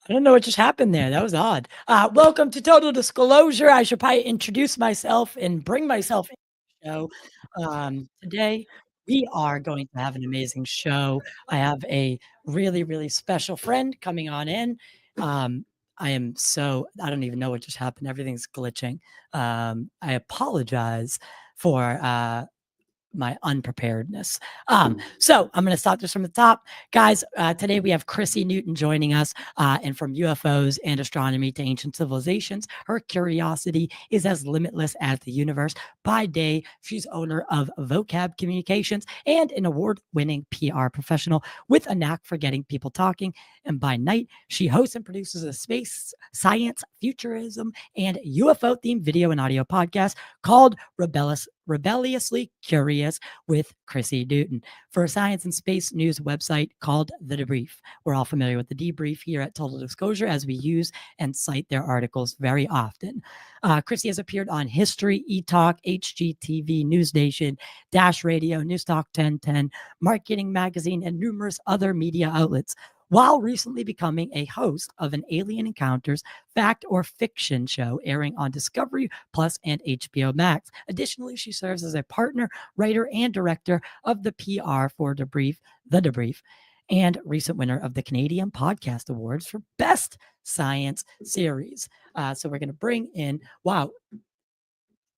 I don't know what just happened there. That was odd. Welcome to Total Disclosure. I should probably introduce myself and bring myself into the show. Today, we are going to have an amazing show. I have a really, really special friend coming on in. I don't even know what just happened. Everything's glitching. I apologize for my unpreparedness. So I'm going to start this from the top. Guys, today we have Chrissy Newton joining us, and from UFOs and astronomy to ancient civilizations, her curiosity is as limitless as the universe. By day, she's owner of VOCAB Communications and an award-winning PR professional with a knack for getting people talking. And by night, she hosts and produces a space, science, futurism, and UFO-themed video and audio podcast called Rebelliously Curious with Chrissy Newton for a science and space news website called The Debrief. We're all familiar with The Debrief here at Total Disclosure as we use and cite their articles very often. Chrissy has appeared on History, eTalk, HGTV, NewsNation, Dash Radio, Newstalk 1010, Marketing Magazine, and numerous other media outlets, while recently becoming a host of an Alien Encounters fact or fiction show airing on Discovery Plus and HBO Max. Additionally, she serves as a partner, writer, and director of the PR for The Debrief, and recent winner of the Canadian Podcast Awards for Best Science Series. So we're going to bring in, wow,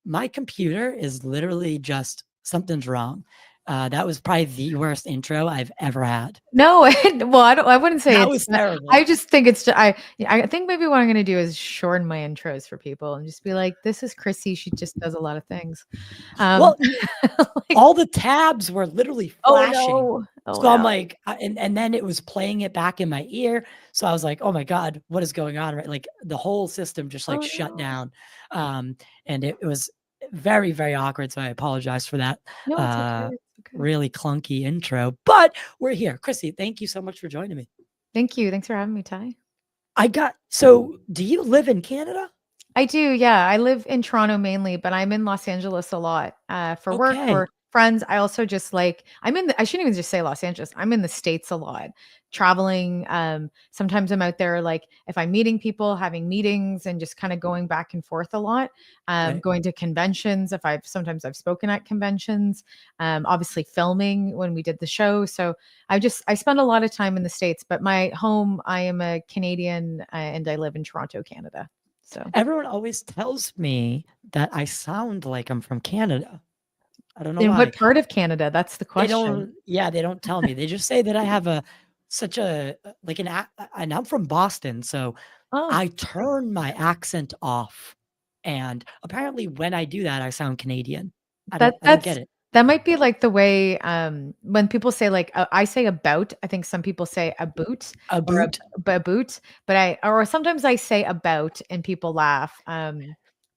my computer is literally just, something's wrong. That was probably the worst intro I've ever had. No, well, I wouldn't say That it's was terrible. I just think it's I think maybe what I'm going to do is shorten my intros for people and just be like, this is Chrissy. She just does a lot of things. Well, like, all the tabs were literally flashing. oh no. So I'm like, and then it was playing it back in my ear. So I was like, oh my God, what is going on? Right? Like the whole system just like shut down. And it was very, very awkward. So I apologize for that. No, it's okay. Really clunky intro, but we're here. Chrissy, thank you so much for joining me. Thank you. Thanks for having me, Ty. So do you live in Canada? I do. Yeah. I live in Toronto mainly, but I'm in Los Angeles a lot for work, for friends. I also just like, I shouldn't even just say Los Angeles. I'm in the States a lot, traveling. Sometimes I'm out there, like if I'm meeting people, having meetings and just kind of going back and forth a lot, going to conventions. Sometimes I've spoken at conventions, obviously filming when we did the show. So I spend a lot of time in the States, but my home, I am a Canadian and I live in Toronto, Canada. So everyone always tells me that I sound like I'm from Canada. I don't know in why. what part of Canada? That's the question. They don't tell me. They just say that I have and I'm from Boston, so I turn my accent off. And apparently when I do that, I sound Canadian. I don't get it. That might be like the way when people say like I say about, I think some people say a boot, or sometimes I say about and people laugh.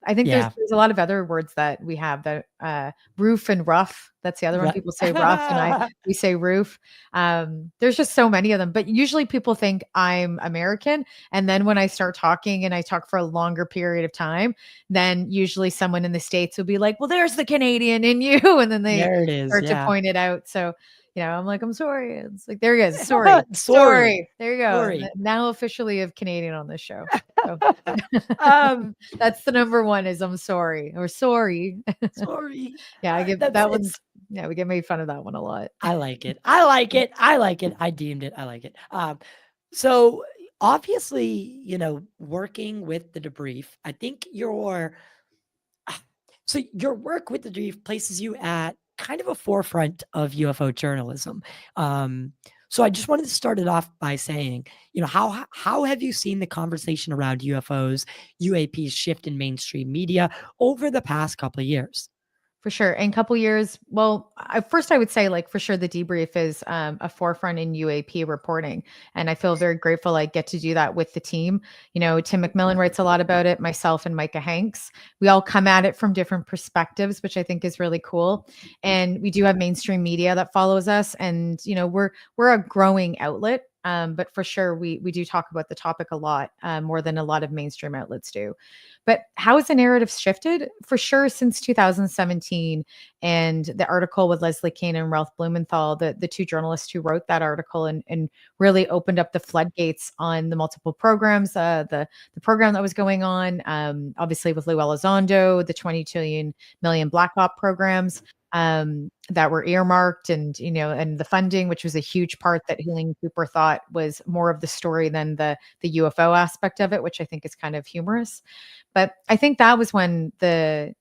I think there's a lot of other words that we have that roof and rough. That's the other one. People say rough and we say roof. There's just so many of them, but usually people think I'm American. And then when I start talking and I talk for a longer period of time, then usually someone in the States will be like, well, there's the Canadian in you. And then they start to point it out. So, I'm like, I'm sorry. It's like, there he is. Sorry. There you go. Sorry. Now officially of Canadian on this show. So, that's the number one is I'm sorry or sorry. Sorry. Yeah, I get that one's. Yeah, we get made fun of that one a lot. I like it. I deemed it. I like it. So obviously, working with the Debrief, I think your work with the Debrief places you at kind of a forefront of UFO journalism. So I just wanted to start it off by saying, how have you seen the conversation around UFOs, UAPs shift in mainstream media over the past couple of years? For sure. In a couple years, well, first I would say like for sure the Debrief is a forefront in UAP reporting. And I feel very grateful I get to do that with the team. Tim McMillan writes a lot about it, myself and Micah Hanks. We all come at it from different perspectives, which I think is really cool. And we do have mainstream media that follows us. And, we're a growing outlet. But for sure, we do talk about the topic a lot, more than a lot of mainstream outlets do. But how has the narrative shifted? For sure, since 2017 and the article with Leslie Kean and Ralph Blumenthal, the two journalists who wrote that article and really opened up the floodgates on the multiple programs, the program that was going on, obviously with Lou Elizondo, the 22 million Black Op programs, that were earmarked, and and the funding, which was a huge part that Helene Cooper thought was more of the story than the UFO aspect of it, which I think is kind of humorous. But I think that was when that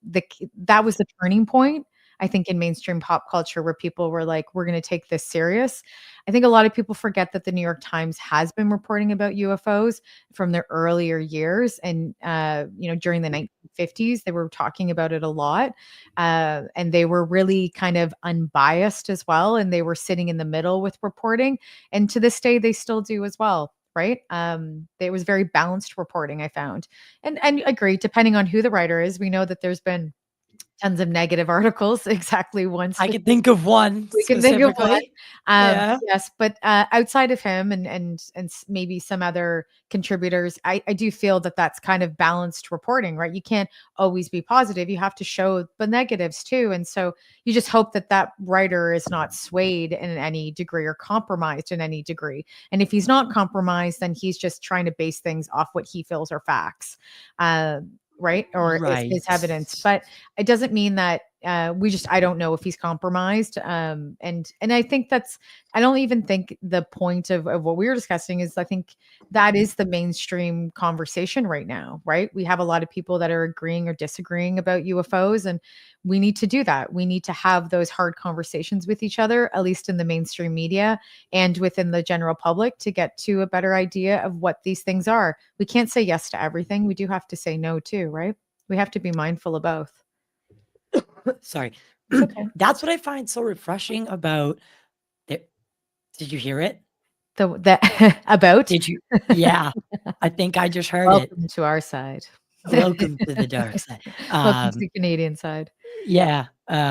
was the turning point, I think, in mainstream pop culture, where people were like, we're going to take this serious. I think a lot of people forget that the New York Times has been reporting about UFOs from their earlier years. And, during the 1950s, they were talking about it a lot. And they were really kind of unbiased as well. And they were sitting in the middle with reporting. And to this day, they still do as well. Right. It was very balanced reporting, I found. And agree, depending on who the writer is, we know that there's been tons of negative articles. Exactly one I can think of one we can think of one. specifically. Yeah. Yes, but outside of him and maybe some other contributors, I do feel that that's kind of balanced reporting, right? You can't always be positive. You have to show the negatives too. And so you just hope that that writer is not swayed in any degree or compromised in any degree. And if he's not compromised, then he's just trying to base things off what he feels are facts. Right? Or is evidence. But it doesn't mean that I don't know if he's compromised. And I think I don't even think the point of what we were discussing is, I think that is the mainstream conversation right now, right? We have a lot of people that are agreeing or disagreeing about UFOs, and we need to do that. We need to have those hard conversations with each other, at least in the mainstream media and within the general public, to get to a better idea of what these things are. We can't say yes to everything. We do have to say no too, right? We have to be mindful of both. Sorry. Okay. That's what I find so refreshing about it. Did you hear it? About? Did you? Yeah. I think I just heard Welcome to our side. Welcome to the dark side. Welcome to the Canadian side. Yeah.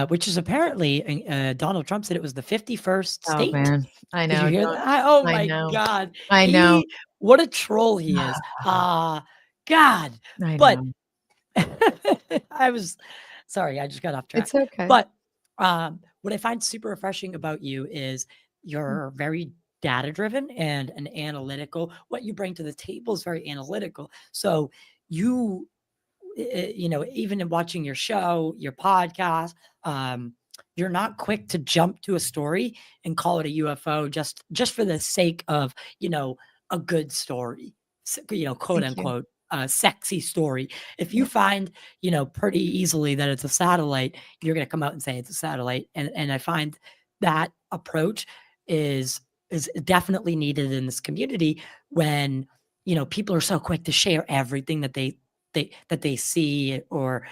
Which is apparently, Donald Trump said it was the 51st Oh state. man, I know. Did you hear that? Oh I my know. God. I know. What a troll he is. God. I But know. I was sorry, I just got off track. It's okay. But what I find super refreshing about you is you're very data driven and an analytical. What you bring to the table is very analytical. So you even in watching your show, your podcast, you're not quick to jump to a story and call it a UFO just for the sake of, a good story, quote unquote, sexy story. If you find, pretty easily that it's a satellite, you're going to come out and say it's a satellite. And I find that approach is definitely needed in this community when, people are so quick to share everything that they see or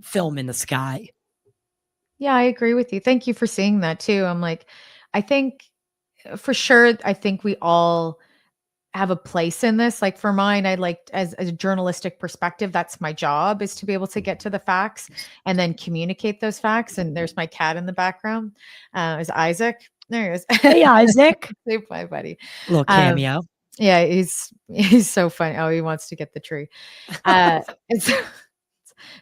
film in the sky. Yeah, I agree with you. Thank you for seeing that too. I'm like, I think for sure, I think we all have a place in this. Like for mine, I like as a journalistic perspective, that's my job, is to be able to get to the facts and then communicate those facts. And there's my cat in the background. Is Isaac. There he is. Hey, Isaac. Say bye, buddy. Little cameo. Yeah, he's so funny. Oh, he wants to get the tree. It's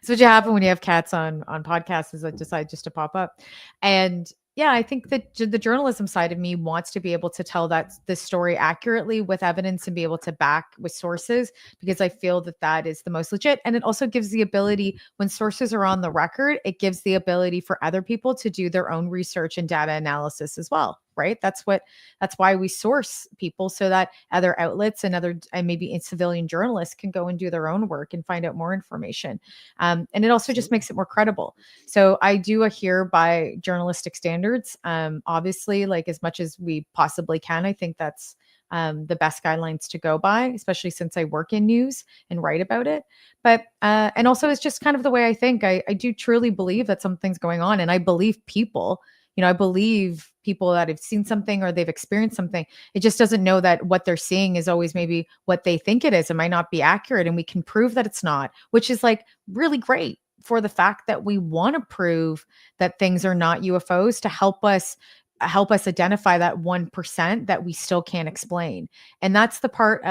what happen when you have cats on podcasts, is I decide just to pop up. And yeah, I think that the journalism side of me wants to be able to tell the story accurately with evidence and be able to back with sources, because I feel that is the most legit. And it also gives the ability, when sources are on the record, it gives the ability for other people to do their own research and data analysis as well. Right. That's why we source people, so that other outlets and maybe civilian journalists can go and do their own work and find out more information. And it also just makes it more credible. So I do adhere by journalistic standards. Obviously, like as much as we possibly can. I think that's the best guidelines to go by, especially since I work in news and write about it. But and also it's just kind of the way I think. I do truly believe that something's going on, and I believe people. I believe people that have seen something or they've experienced something. It just doesn't know that what they're seeing is always maybe what they think it is. It might not be accurate, and we can prove that it's not, which is like really great for the fact that we want to prove that things are not UFOs, to help us help us identify that 1% that we still can't explain. And that's the part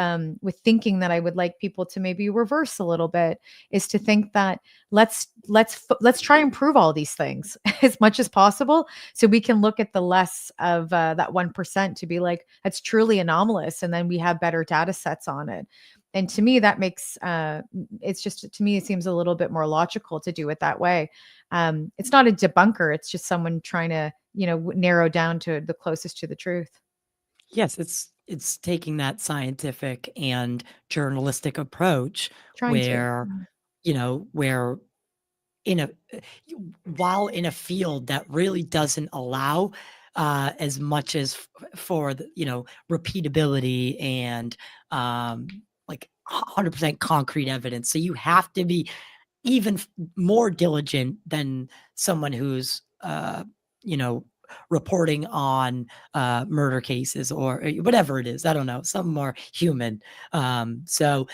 with thinking that I would like people to maybe reverse a little bit, is to think that let's try and prove all these things as much as possible, so we can look at the less of that 1% to be like, that's truly anomalous, and then we have better data sets on it. And to me, that makes it's just, to me, it seems a little bit more logical to do it that way. It's not a debunker; it's just someone trying to, narrow down to the closest to the truth. Yes, it's taking that scientific and journalistic approach Trying to. where, where in a while in a field that really doesn't allow as much as for the, repeatability and like 100% concrete evidence. So you have to be even more diligent than someone who's you know reporting on murder cases or whatever it is. I don't know, something more human. So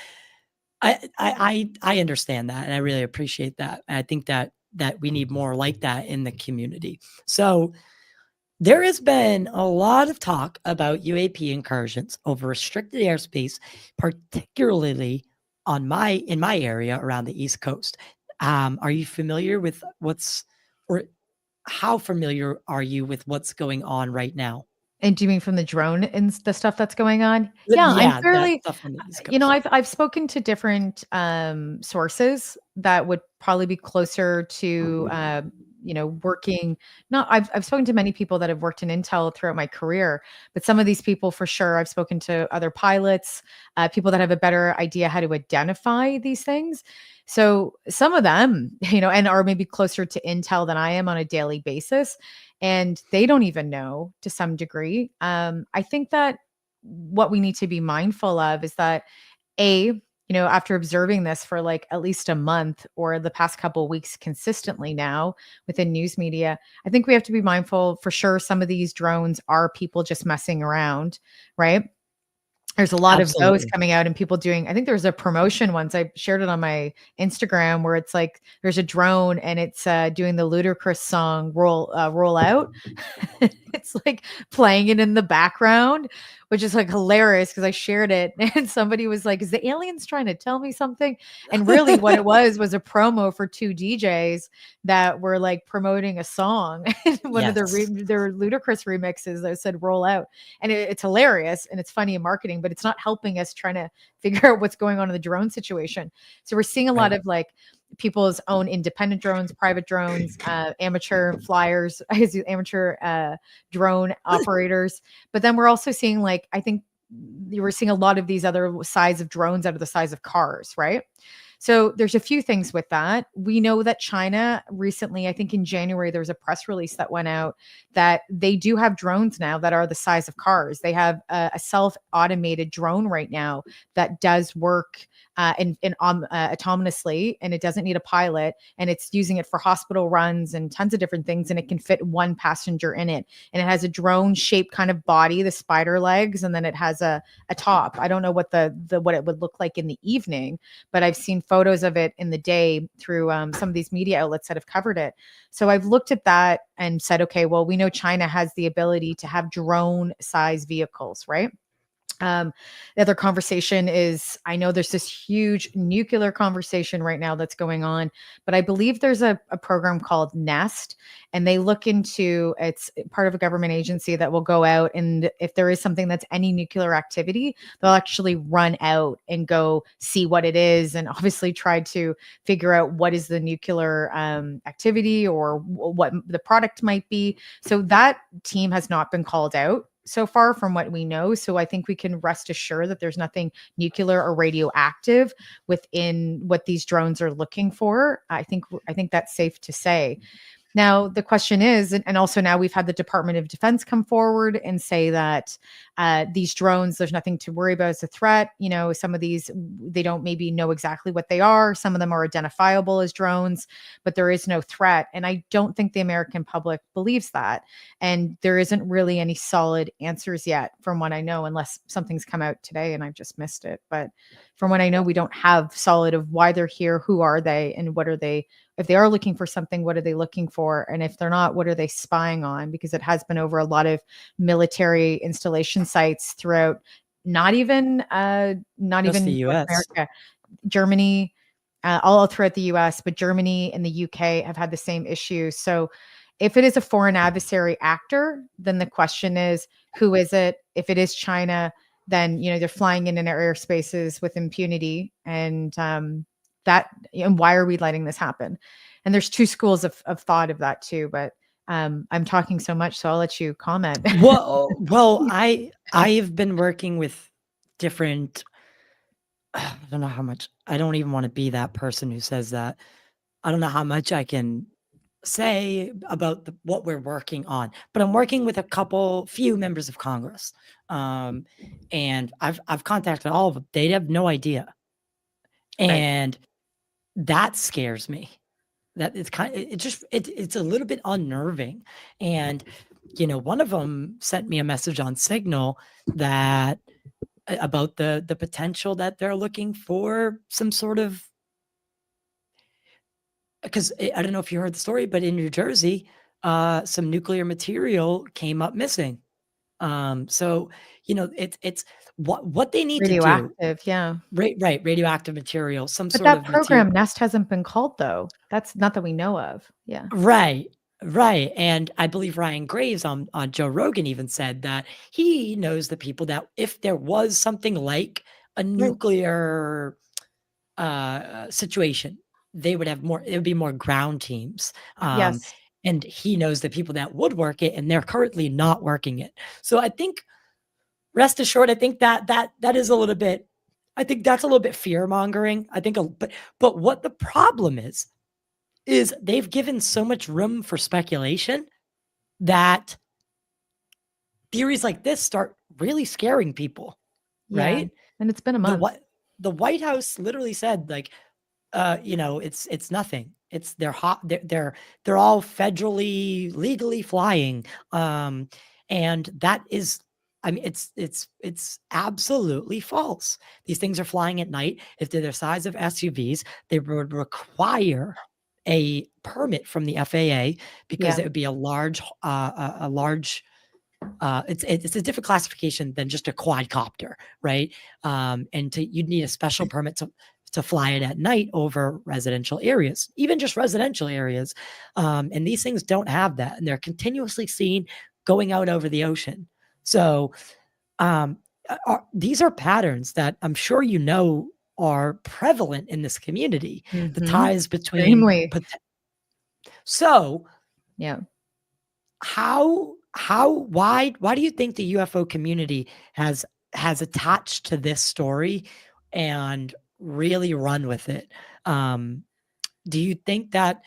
I understand that, and I really appreciate that. And I think that we need more like that in the community. So there has been a lot of talk about UAP incursions over restricted airspace, particularly in my area around the East Coast. Are you familiar with or how familiar are you with what's going on right now? And do you mean from the drone and the stuff that's going on? Yeah, I'm Yeah, that fairly, stuff on the East Coast. I've spoken to different sources that would probably be closer to working. Not I've spoken to many people that have worked in intel throughout my career, but some of these people for sure I've spoken to other pilots, people that have a better idea how to identify these things. So some of them, and are maybe closer to intel than I am on a daily basis, and they don't even know to some degree. I think that what we need to be mindful of is that after observing this for like at least a month or the past couple of weeks consistently now within news media, I think we have to be mindful for sure. Some of these drones are people just messing around, right? There's a lot of those Absolutely. coming out and people doing, I think there's a promotion once, I shared it on my Instagram, where it's like there's a drone and it's doing the ludicrous song roll out. It's like playing it in the background, which is like hilarious because I shared it and somebody was like, is the aliens trying to tell me something? And really what it was a promo for two DJs that were like promoting a song. One of Yes. their ludicrous remixes that said roll out. And it's hilarious and it's funny in marketing, but it's not helping us trying to figure out what's going on in the drone situation. So we're seeing a lot Right. of like people's own independent drones, private drones, amateur flyers, amateur drone operators. But then we're also seeing, like, I think you were seeing a lot of these other size of drones out of the size of cars, right? So there's a few things with that. We know that China recently, I think in January, there was a press release that went out that they do have drones now that are the size of cars. They have a self-automated drone right now that does work autonomously, and it doesn't need a pilot, and it's using it for hospital runs and tons of different things, and it can fit one passenger in it, and it has a drone shaped kind of body, the spider legs, and then it has a top. I don't know what the what it would look like in the evening, but I've seen photos of it in the day through some of these media outlets that have covered it. So I've looked at that and said, okay, well, we know China has the ability to have drone size vehicles, right? The other conversation is, I know there's this huge nuclear conversation right now that's going on, but I believe there's a program called Nest, and they look into, it's part of a government agency that will go out, and if there is something that's any nuclear activity, they'll actually run out and go see what it is, and obviously try to figure out what is the nuclear activity or what the product might be. So that team has not been called out so far from what we know. So I think we can rest assured that there's nothing nuclear or radioactive within what these drones are looking for. I think that's safe to say. Now, the question is, and also now we've had the Department of Defense come forward and say that these drones, there's nothing to worry about as a threat. Some of these, they don't maybe know exactly what they are. Some of them are identifiable as drones, but there is no threat. And I don't think the American public believes that. And there isn't really any solid answers yet from what I know, unless something's come out today and I've just missed it. But from what I know, we don't have solid of why they're here, who are they, and what are they if they are looking for something, what are they looking for? And if they're not, what are they spying on? Because it has been over a lot of military installation sites throughout, not even Just the North US. America, Germany, all throughout the US, but Germany and the UK have had the same issue. So if it is a foreign adversary actor, then the question is, who is it? If it is China, then, they're flying in our airspaces with impunity. And and why are we letting this happen? And there's two schools of thought of that too, but I'm talking so much, so I'll let you comment. Well, I have been working with different, I don't know how much, I don't even want to be that person who says that. I don't know how much I can say about what we're working on, but I'm working with a few members of Congress. And I've contacted all of them. They have no idea. Right. And that scares me. That it's a little bit unnerving. And, one of them sent me a message on Signal that about the potential that they're looking for some sort of, because I don't know if you heard the story, but in New Jersey, some nuclear material came up missing. So, it's what they need to do. Radioactive, yeah. Right, radioactive material, some But sort that of material. program Nest hasn't been called though. That's not that we know of. Yeah. Right, right. And I believe Ryan Graves on Joe Rogan even said that he knows the people that if there was something like a Right. nuclear situation, it would be more ground teams. Yes. And he knows the people that would work it, and they're currently not working it. So I think, rest assured, I think that is a little bit, I think that's a little bit fear mongering. I think, but what the problem is they've given so much room for speculation that theories like this start really scaring people, Yeah. right? And it's been a The month. what the White House literally said, like, it's nothing. It's they're hot. They're all federally legally flying, and that is, I mean, it's absolutely false. These things are flying at night. If they're the size of SUVs, they would require a permit from the FAA because Yeah. it would be a large, it's a different classification than just a quadcopter, right? And you'd need a special permit to fly it at night over residential areas, even just residential areas. And these things don't have that, and they're continuously seen going out over the ocean. So these are patterns that I'm sure are prevalent in this community. The Mhm. ties between Extremely. So Yeah. why do you think the UFO community has attached to this story and really run with it? Do you think that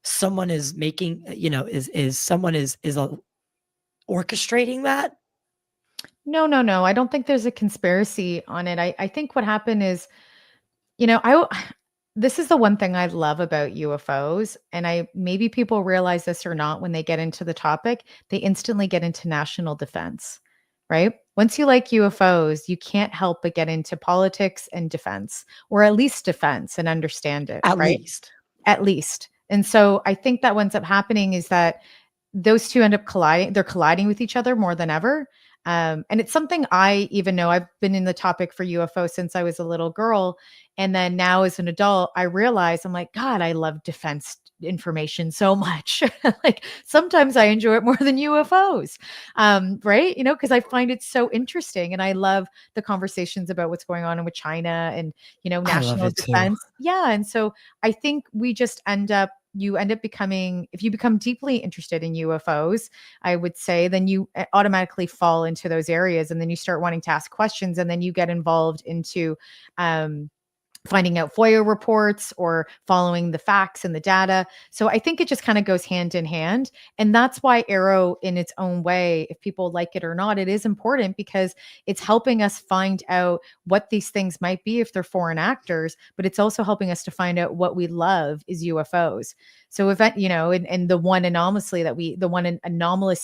someone is making, is someone is orchestrating that? No. I don't think there's a conspiracy on it. I think what happened is, I this is the one thing I love about UFOs, and maybe people realize this or not when they get into the topic, they instantly get into national defense, right? Once you like UFOs, you can't help but get into politics and defense, or at least defense and understand it, At right? least. At least. And so I think that what ends up happening is that those two end up colliding. They're colliding with each other more than ever. And it's something I even know. I've been in the topic for UFO since I was a little girl. And then now as an adult, I realize I'm like, God, I love defense information so much. Like sometimes I enjoy it more than UFOs. Right. Because I find it so interesting. And I love the conversations about what's going on with China and, I love national it too. defense. Yeah. And so I think you end up becoming, if you become deeply interested in UFOs, I would say, then you automatically fall into those areas, and then you start wanting to ask questions, and then you get involved into finding out FOIA reports or following the facts and the data. So I think it just kind of goes hand in hand. And that's why Arrow, in its own way, if people like it or not, it is important because it's helping us find out what these things might be if they're foreign actors, but it's also helping us to find out what we love is UFOs. So if and the one anomalous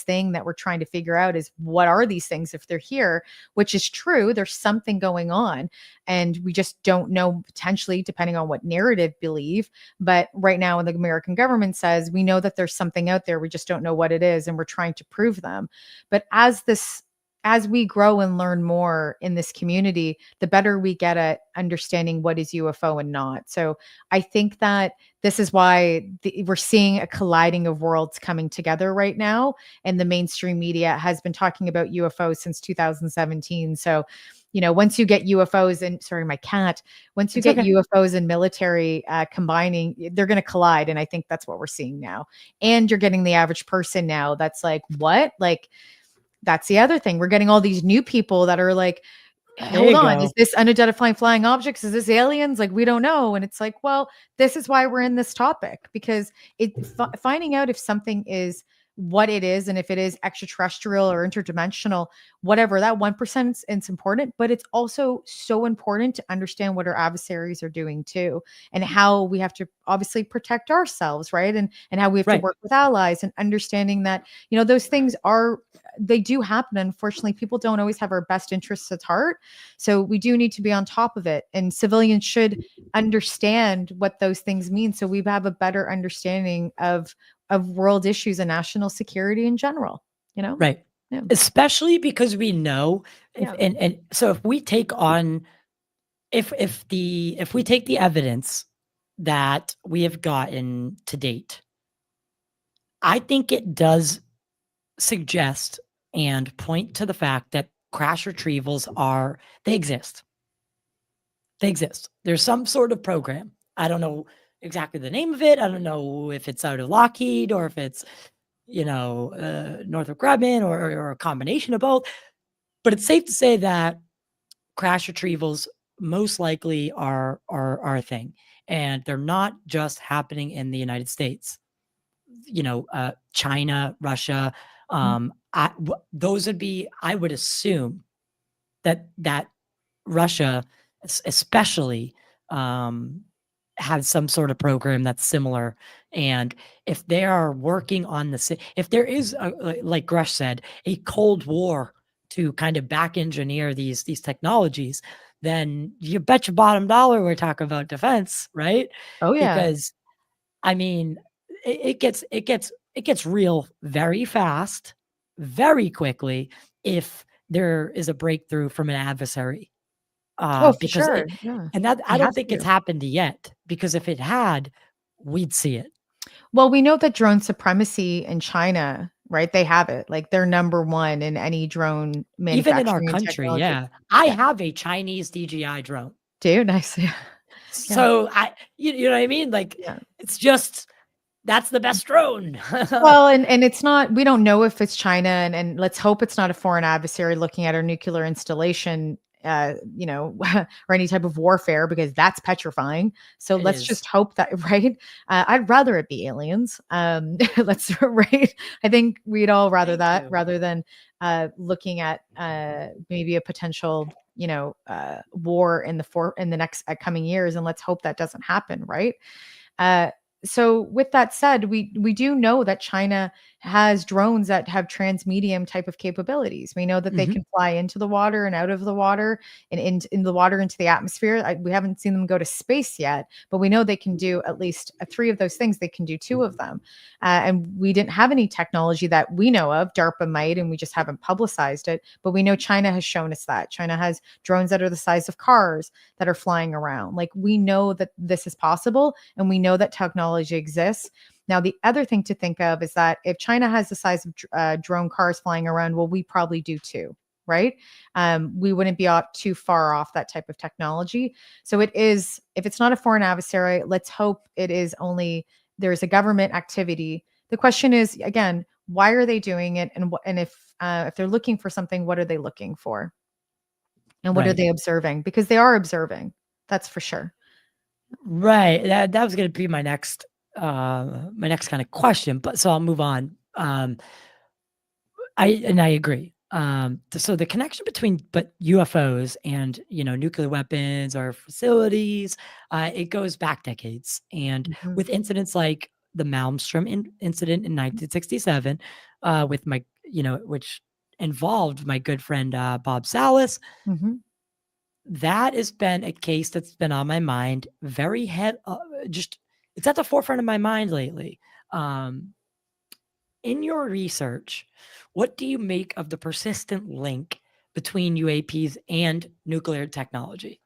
thing that we're trying to figure out is, what are these things if they're here? Which is true. There's something going on, and we just don't know, potentially, depending on what narrative believe. But right now, the American government says we know that there's something out there. We just don't know what it is, and we're trying to prove them. But as we grow and learn more in this community, the better we get at understanding what is UFO and not. So I think that this is why we're seeing a colliding of worlds coming together right now. And the mainstream media has been talking about UFOs since 2017. So, once you get UFOs and once you It's get okay. UFOs and military combining, they're going to collide. And I think that's what we're seeing now. And you're getting the average person now that's like, what? Like, that's the other thing. We're getting all these new people that are like, There hold you on, is go. this unidentified flying objects? Is this aliens? Like, we don't know. And it's like, well, this is why we're in this topic, because finding out if something is what it is, and if it is extraterrestrial or interdimensional, whatever, that 1% is important, but it's also so important to understand what our adversaries are doing too, and how we have to obviously protect ourselves, right? And how we have to Right. work with allies, and understanding that, those things they do happen. Unfortunately, people don't always have our best interests at heart. So we do need to be on top of it. And civilians should understand what those things mean, so we have a better understanding of world issues and national security in general, you know? Right. Yeah. Especially because we know Yeah. and so if we take on if we take the evidence that we have gotten to date, I think it does suggest and point to the fact that crash retrievals they exist. They exist. There's some sort of program. I don't know exactly the name of it. I don't know if it's out of Lockheed or if it's, Northrop Grumman or a combination of both. But it's safe to say that crash retrievals most likely are a thing, and they're not just happening in the United States. China, Russia. Mhm. Those would be. I would assume that Russia, especially, has some sort of program that's similar. And if they are working on if there is, like Gresh said, a Cold War to kind of back engineer these technologies, then you bet your bottom dollar we're talking about defense, right? Oh yeah. Because I mean, it gets real very fast, very quickly if there is a breakthrough from an adversary. Oh, for Because sure. Yeah. that I You don't have think it's to. happened yet, because if it had, we'd see it. Well, we know that drone supremacy in China, right? They have it. Like, they're number one in any drone Even in our manufacturing and country, technology. yeah. I Yeah. have a Chinese DJI drone. Dude, nice. Yeah. Yeah. So you know what I mean? Like, Yeah. it's just that's the best drone. Well, and it's not, we don't know if it's China, and let's hope it's not a foreign adversary looking at our nuclear installation, or any type of warfare, because that's petrifying. So It let's is. just hope that, right? I'd rather it be aliens. Let's right. I think we'd all rather Thank that, you. rather than looking at maybe a potential, war in the next coming years. And let's hope that doesn't happen, right? Uh, so with that said, we do know that China has drones that have transmedium type of capabilities. We know that they Mhm. can fly into the water and out of the water, and in the water into the atmosphere. We haven't seen them go to space yet, but we know they can do at least three of those things. They can do two of them, and we didn't have any technology that we know of. DARPA might, and we just haven't publicized it. But we know China has shown us that. China has drones that are the size of cars that are flying around. Like, we know that this is possible, and we know that technology exists. Now, the other thing to think of is that if China has the size of drone cars flying around, well, we probably do too, right? We wouldn't be too far off that type of technology. So it is, if it's not a foreign adversary, let's hope it is only, there's a government activity. The question is, again, why are they doing it? And if they're looking for something, what are they looking for? And what are Right. they observing? Because they are observing. That's for sure. Right. That was gonna be my next kind of question, but so I'll move on. I agree. So the connection between UFOs and nuclear weapons or facilities, it goes back decades, and Mhm. with incidents like the Malmstrom incident in 1967 with my, which involved my good friend Bob Salas. That has been a case that's been on my mind very just it's at the forefront of my mind lately. In your research, what do you make of the persistent link between UAPs and nuclear technology?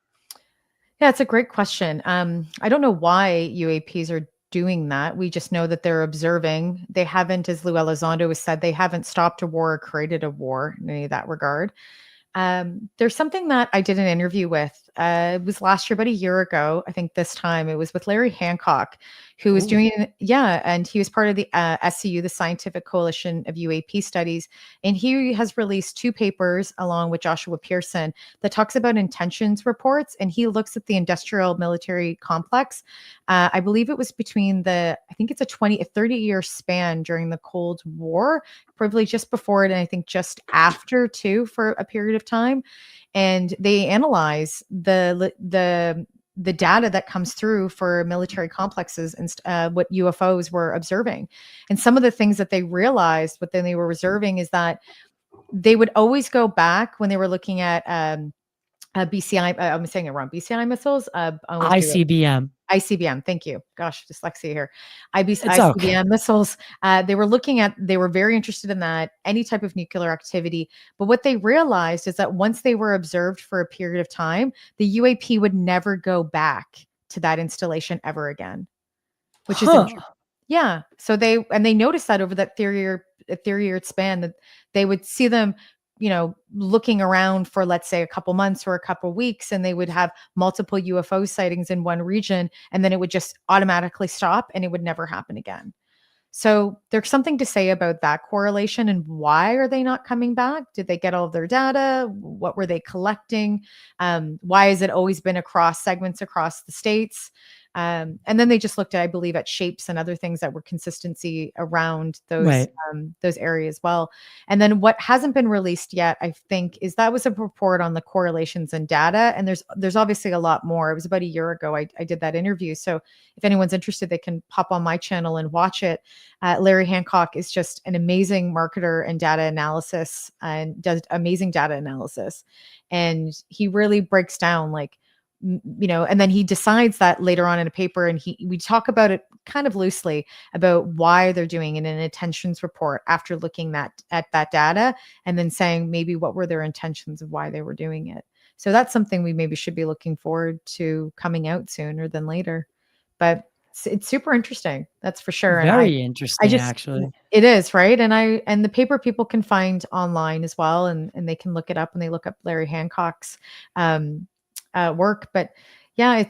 Yeah, it's a great question. I don't know why UAPs are doing that. We just know that they're observing. They haven't, as Lou Elizondo has said, they haven't stopped a war or created a war in any of that regard. There's something that I did an interview with. It was last year, about a year ago. I think this time it was with Larry Hancock, who was doing, and he was part of the SCU, the Scientific Coalition of UAP Studies. And he has released 2 papers along with Joshua Pearson that talks about intentions reports. And he looks at the industrial military complex. I believe it was between I think it's a 30-year span during the Cold War, probably just before it, and I think just after too, for a period of time. And they analyze the data that comes through for military complexes and what UFOs were observing. And some of the things that they realized, what then they were observing, is that they would always go back when they were looking at BCI. I'm saying it wrong. BCI missiles. ICBM. ICBM. Thank you. Gosh, dyslexia here. ICBM okay. Missiles. They were very interested in that, any type of nuclear activity. But what they realized is that once they were observed for a period of time, the UAP would never go back to that installation ever again, which is interesting. Yeah. So they noticed that over that 30-year span, that they would see them, looking around for, let's say, a couple months or a couple weeks, and they would have multiple UFO sightings in one region, and then it would just automatically stop and it would never happen again. So there's something to say about that correlation. And why are they not coming back? Did they get all of their data? What were they collecting? Why has it always been across segments across the states? And then they just looked at, I believe, at shapes and other things that were consistency around those areas as well. And then what hasn't been released yet, I think, is that was a report on the correlations and data. And there's obviously a lot more. It was about a year ago I did that interview. So if anyone's interested, they can pop on my channel and watch it. Larry Hancock is just an amazing marketer and data analysis, and does amazing data analysis. And he really breaks down, like, and then he decides that later on in a paper, and we talk about it kind of loosely about why they're doing it in an intentions report after looking at that data, and then saying maybe what were their intentions of why they were doing it. So that's something we maybe should be looking forward to coming out sooner than later. But it's super interesting, that's for sure. Very interesting, actually. It is, right? And the paper people can find online as well, and they can look it up, and they look up Larry Hancock's work. But yeah,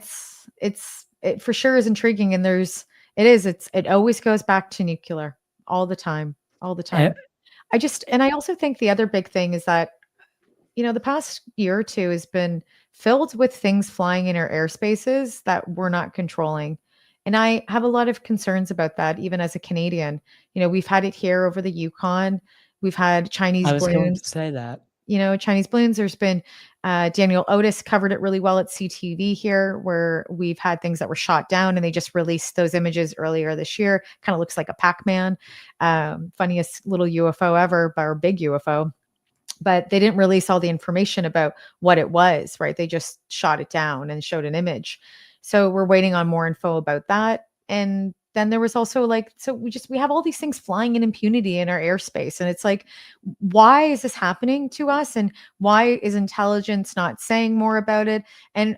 it for sure is intriguing. And it always goes back to nuclear all the time. I also think the other big thing is that, the past year or two has been filled with things flying in our airspaces that we're not controlling. And I have a lot of concerns about that, even as a Canadian. We've had it here over the Yukon. We've had Chinese balloons. I was going to say that. Chinese balloons. There's been Daniel Otis covered it really well at CTV here, where we've had things that were shot down, and they just released those images earlier this year. Kind of looks like a Pac-Man, funniest little UFO ever, or big UFO. But they didn't release all the information about what it was, right? They just shot it down and showed an image. So we're waiting on more info about that. And then there was also we have all these things flying in impunity in our airspace. And it's like, why is this happening to us? And why is intelligence not saying more about it? And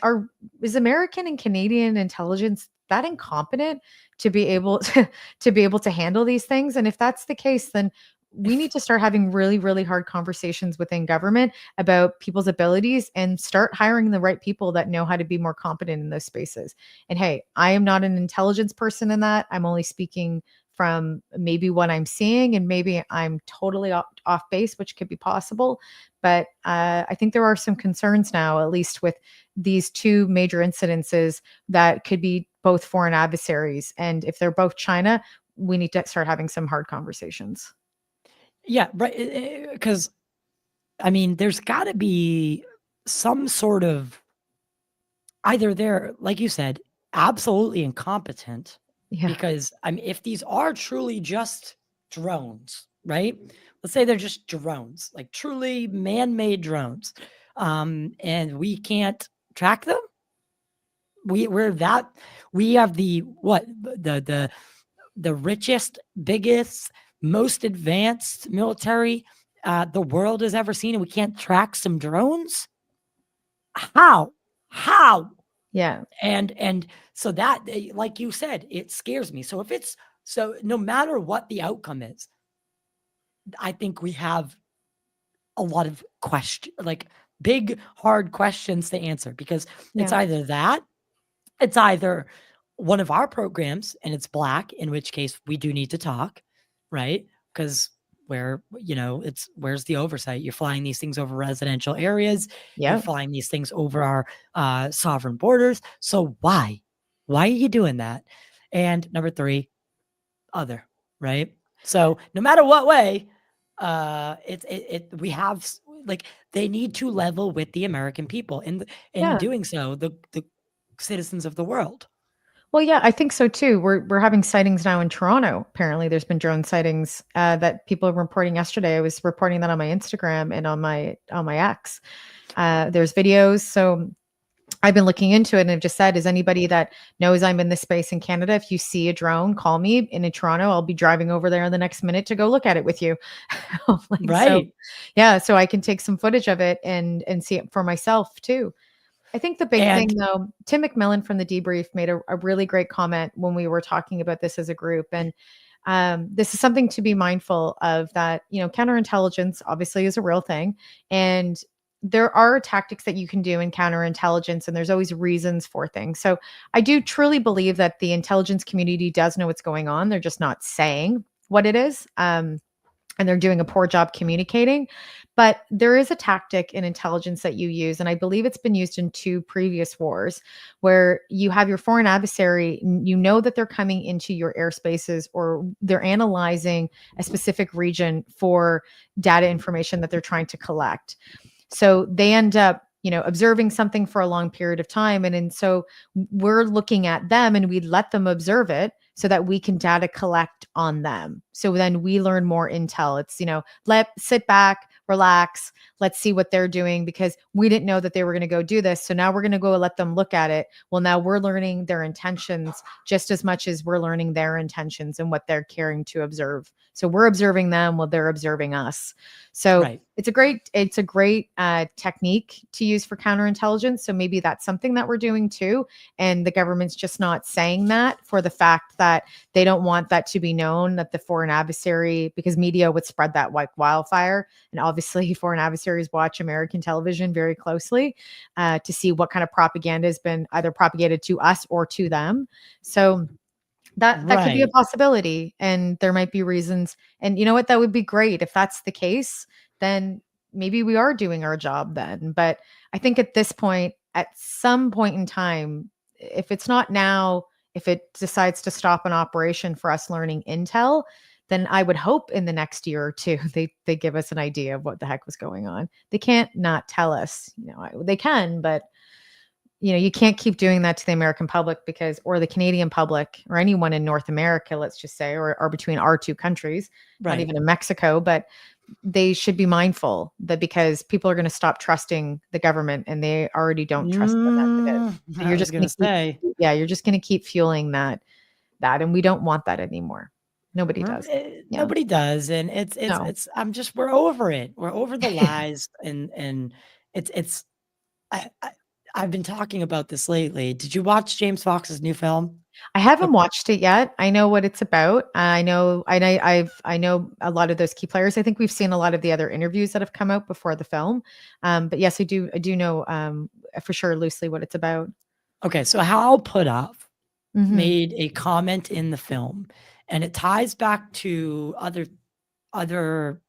is American and Canadian intelligence that incompetent to be able to handle these things? And if that's the case, then we need to start having really, really hard conversations within government about people's abilities, and start hiring the right people that know how to be more competent in those spaces. And hey, I am not an intelligence person in that. I'm only speaking from maybe what I'm seeing, and maybe I'm totally off base, which could be possible. But I think there are some concerns now, at least with these 2 major incidences that could be both foreign adversaries. And if they're both China, we need to start having some hard conversations. Yeah, right. Because, there's got to be some sort of, either they're, like you said, absolutely incompetent, Yeah. Because I mean, if these are truly just drones, right? Let's say they're just drones, like truly man-made drones, and we can't track them. We're that we have the what the richest, biggest, most advanced military the world has ever seen, and we can't track some drones. How? Yeah. And so that, like you said, it scares me. So if it's so, no matter what the outcome is, I think we have a lot of like big, hard questions to answer, because it's Yeah. either that, it's either one of our programs and it's black, in which case we do need to talk, right? Because where's the oversight? You're flying these things over residential areas, you're Yeah. flying these things over our sovereign borders. So why? Why are you doing that? And number three, other, right? So no matter what way, we have like, they need to level with the American people, and in Yeah. doing so, the citizens of the world. Well, yeah, I think so too. We're having sightings now in Toronto. Apparently, there's been drone sightings that people are reporting yesterday. I was reporting that on my Instagram and on my X. There's videos. So I've been looking into it, and I've just said, is anybody that knows I'm in this space in Canada, if you see a drone, call me. And in Toronto, I'll be driving over there in the next minute to go look at it with you. So Right. yeah, so I can take some footage of it and see it for myself too. I think the big thing, And though, Tim McMillan from the Debrief made a really great comment when we were talking about this as a group. And this is something to be mindful of, that, counterintelligence obviously is a real thing. And there are tactics that you can do in counterintelligence, and there's always reasons for things. So I do truly believe that the intelligence community does know what's going on. They're just not saying what it is. And they're doing a poor job communicating. But there is a tactic in intelligence that you use, and I believe it's been used in 2 previous wars, where you have your foreign adversary, you know that they're coming into your airspaces, or they're analyzing a specific region for data information that they're trying to collect. So they end up, observing something for a long period of time. And so we're looking at them, and we let them observe it so that we can data collect on them. So then we learn more intel. It's, sit back, relax, let's see what they're doing, because we didn't know that they were going to go do this. So now we're going to go let them look at it. Well, now we're learning their intentions just as much as we're learning their intentions and what they're caring to observe. So we're observing them while they're observing us. So right. it's a great technique to use for counterintelligence. So maybe that's something that we're doing too. And the government's just not saying that for the fact that they don't want that to be known, that the foreign adversary, because media would spread that like wildfire. And obviously foreign adversaries watch American television very closely to see what kind of propaganda has been either propagated to us or to them. So that could be a Right. possibility, and there might be reasons. And you know what, that would be great if that's the case. Then maybe we are doing our job then. But I think at this point, at some point in time, if it's not now, if it decides to stop an operation for us learning intel, then I would hope in the next year or two they give us an idea of what the heck was going on. They can't not tell us. They can, but you can't keep doing that to the American public, or the Canadian public, or anyone in North America, let's just say, or between our 2 countries, not Right. even in Mexico. But they should be mindful that, because people are going to stop trusting the government, and they already don't trust them as it is. So I you're was just going gonna to keep, say. yeah, you're just going to keep fueling that, and we don't want that anymore. Nobody does. Yeah. Nobody does, and No. we're over it. We're over the lies, and it's I, I I've been talking about this lately. Did you watch James Fox's new film? I haven't watched it yet. I know what it's about. I know a lot of those key players. I think we've seen a lot of the other interviews that have come out before the film. But yes, I do know for sure loosely what it's about. Okay, so Hal Puthoff Hmm. made a comment in the film, and it ties back to other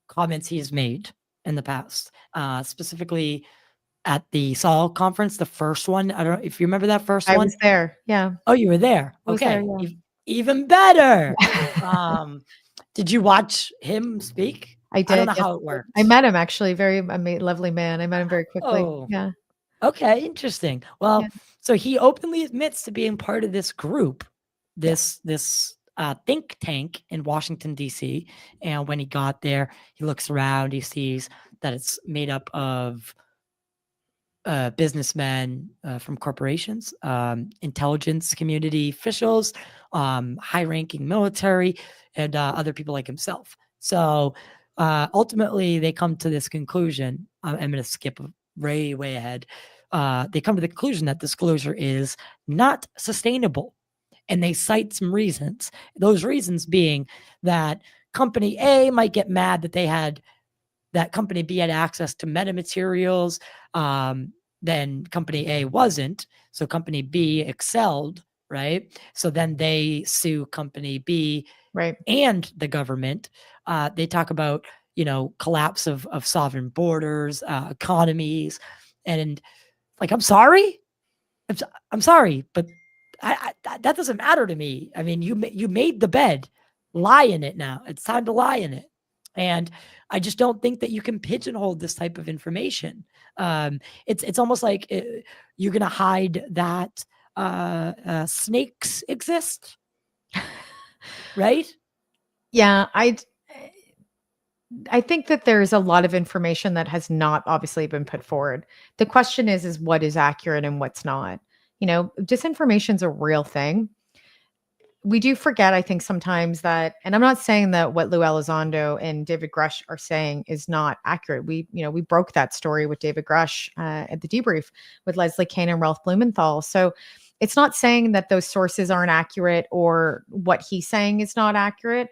comments he's made in the past, specifically at the Saul conference, the first one. I don't know if you remember that first I one. was there. Yeah, Oh, you were there. I was there. Okay, Yeah. even better. Um, did you watch him speak? I I don't did. know Yes, how it I worked. met him actually. Very lovely man. I met him very quickly. Oh, Yeah. okay, interesting. Yeah. Well, so he openly admits to being part of this group this think tank in Washington, D.C. And when he got there, he looks around, he sees that it's made up of businessmen from corporations, intelligence community officials, high-ranking military, and other people like himself. So ultimately, they come to this conclusion. I'm going to skip way ahead. They come to the conclusion that disclosure is not sustainable. And they cite some reasons. Those reasons being that company A might get mad that company B had access to metamaterials, then company A wasn't. So company B excelled, right? So then they sue company B Right. and the government. They talk about, collapse of sovereign borders, economies, and like, I'm sorry, but that doesn't matter to me. I mean, you made the bed, lie in it now. It's time to lie in it. And I just don't think that you can pigeonhole this type of information. It's almost like you're going to hide that snakes exist, right? Yeah, I think that there's a lot of information that has not obviously been put forward. The question is what is accurate and what's not. Disinformation's a real thing. We do forget, I think, sometimes that, and I'm not saying that what Lou Elizondo and David Grush are saying is not accurate. We broke that story with David Grush at the debrief with Leslie Kane and Ralph Blumenthal. So it's not saying that those sources aren't accurate or what he's saying is not accurate,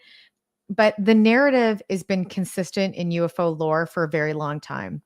but the narrative has been consistent in UFO lore for a very long time.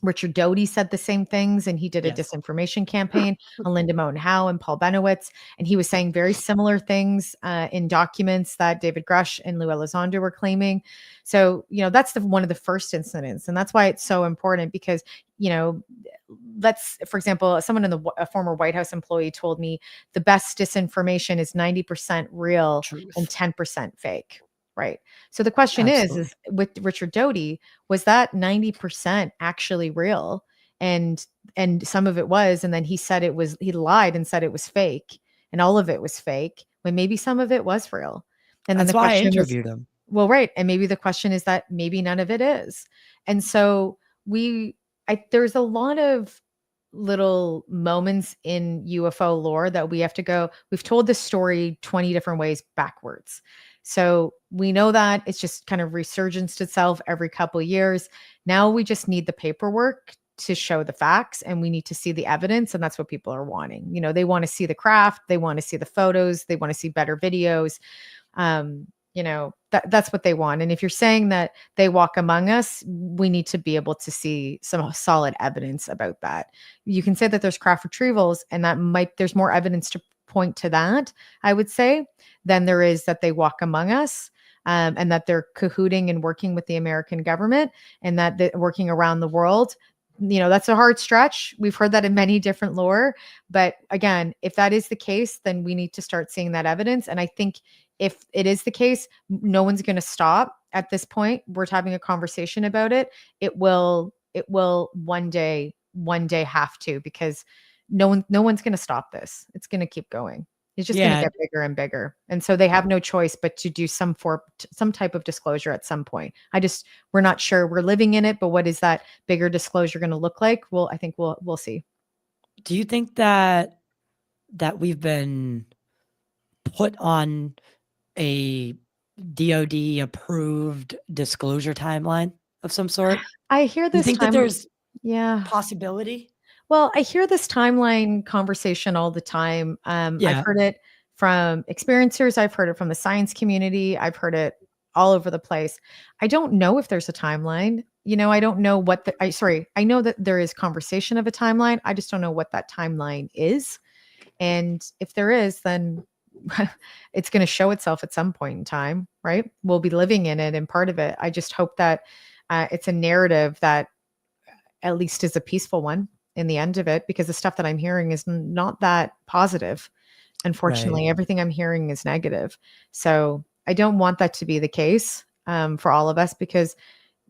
Richard Doty said the same things, and he did a disinformation campaign on Linda Moten Howe and Paul Benowitz, and he was saying very similar things in documents that David Grush and Lou Elizondo were claiming. So, that's one of the first incidents, and that's why it's so important because, for example, a former White House employee told me the best disinformation is 90% real and 10% fake. Right. So the question is with Richard Doty, was that 90% actually real? And some of it was, and then he lied and said it was fake, and all of it was fake, when maybe some of it was real. And then that's why I interviewed him. Well, right. And maybe the question is that maybe none of it is. And so there's a lot of little moments in UFO lore that we have to go. We've told this story 20 different ways backwards. So we know that it's just kind of resurgenced itself every couple of years. Now we just need the paperwork to show the facts, and we need to see the evidence. And that's what people are wanting. They want to see the craft. They want to see the photos. They want to see better videos. That's what they want. And if you're saying that they walk among us, we need to be able to see some solid evidence about that. You can say that there's craft retrievals, and there's more evidence to point to that, I would say, than there is that they walk among us, and that they're cahooting and working with the American government, and that they're working around the world. That's a hard stretch. We've heard that in many different lore. But again, if that is the case, then we need to start seeing that evidence. And I think if it is the case, no one's going to stop at this point. We're having a conversation about it. It will one day have to, because no one's going to stop this. It's going to keep going. It's just going to get bigger and bigger. And so they have no choice but to do some type of disclosure at some point. We're not sure. We're living in it, but what is that bigger disclosure going to look like? Well, I think we'll see. Do you think that we've been put on a DoD approved disclosure timeline of some sort? I hear this. You think that there's Yeah. possibility? Well, I hear this timeline conversation all the time. I've heard it from experiencers. I've heard it from the science community. I've heard it all over the place. I don't know if there's a timeline. I don't know what I know that there is conversation of a timeline. I just don't know what that timeline is. And if there is, then it's going to show itself at some point in time, right? We'll be living in it and part of it. I just hope that it's a narrative that at least is a peaceful one in the end of it, because the stuff that I'm hearing is not that positive. Unfortunately, Right. Everything I'm hearing is negative. So I don't want that to be the case for all of us, because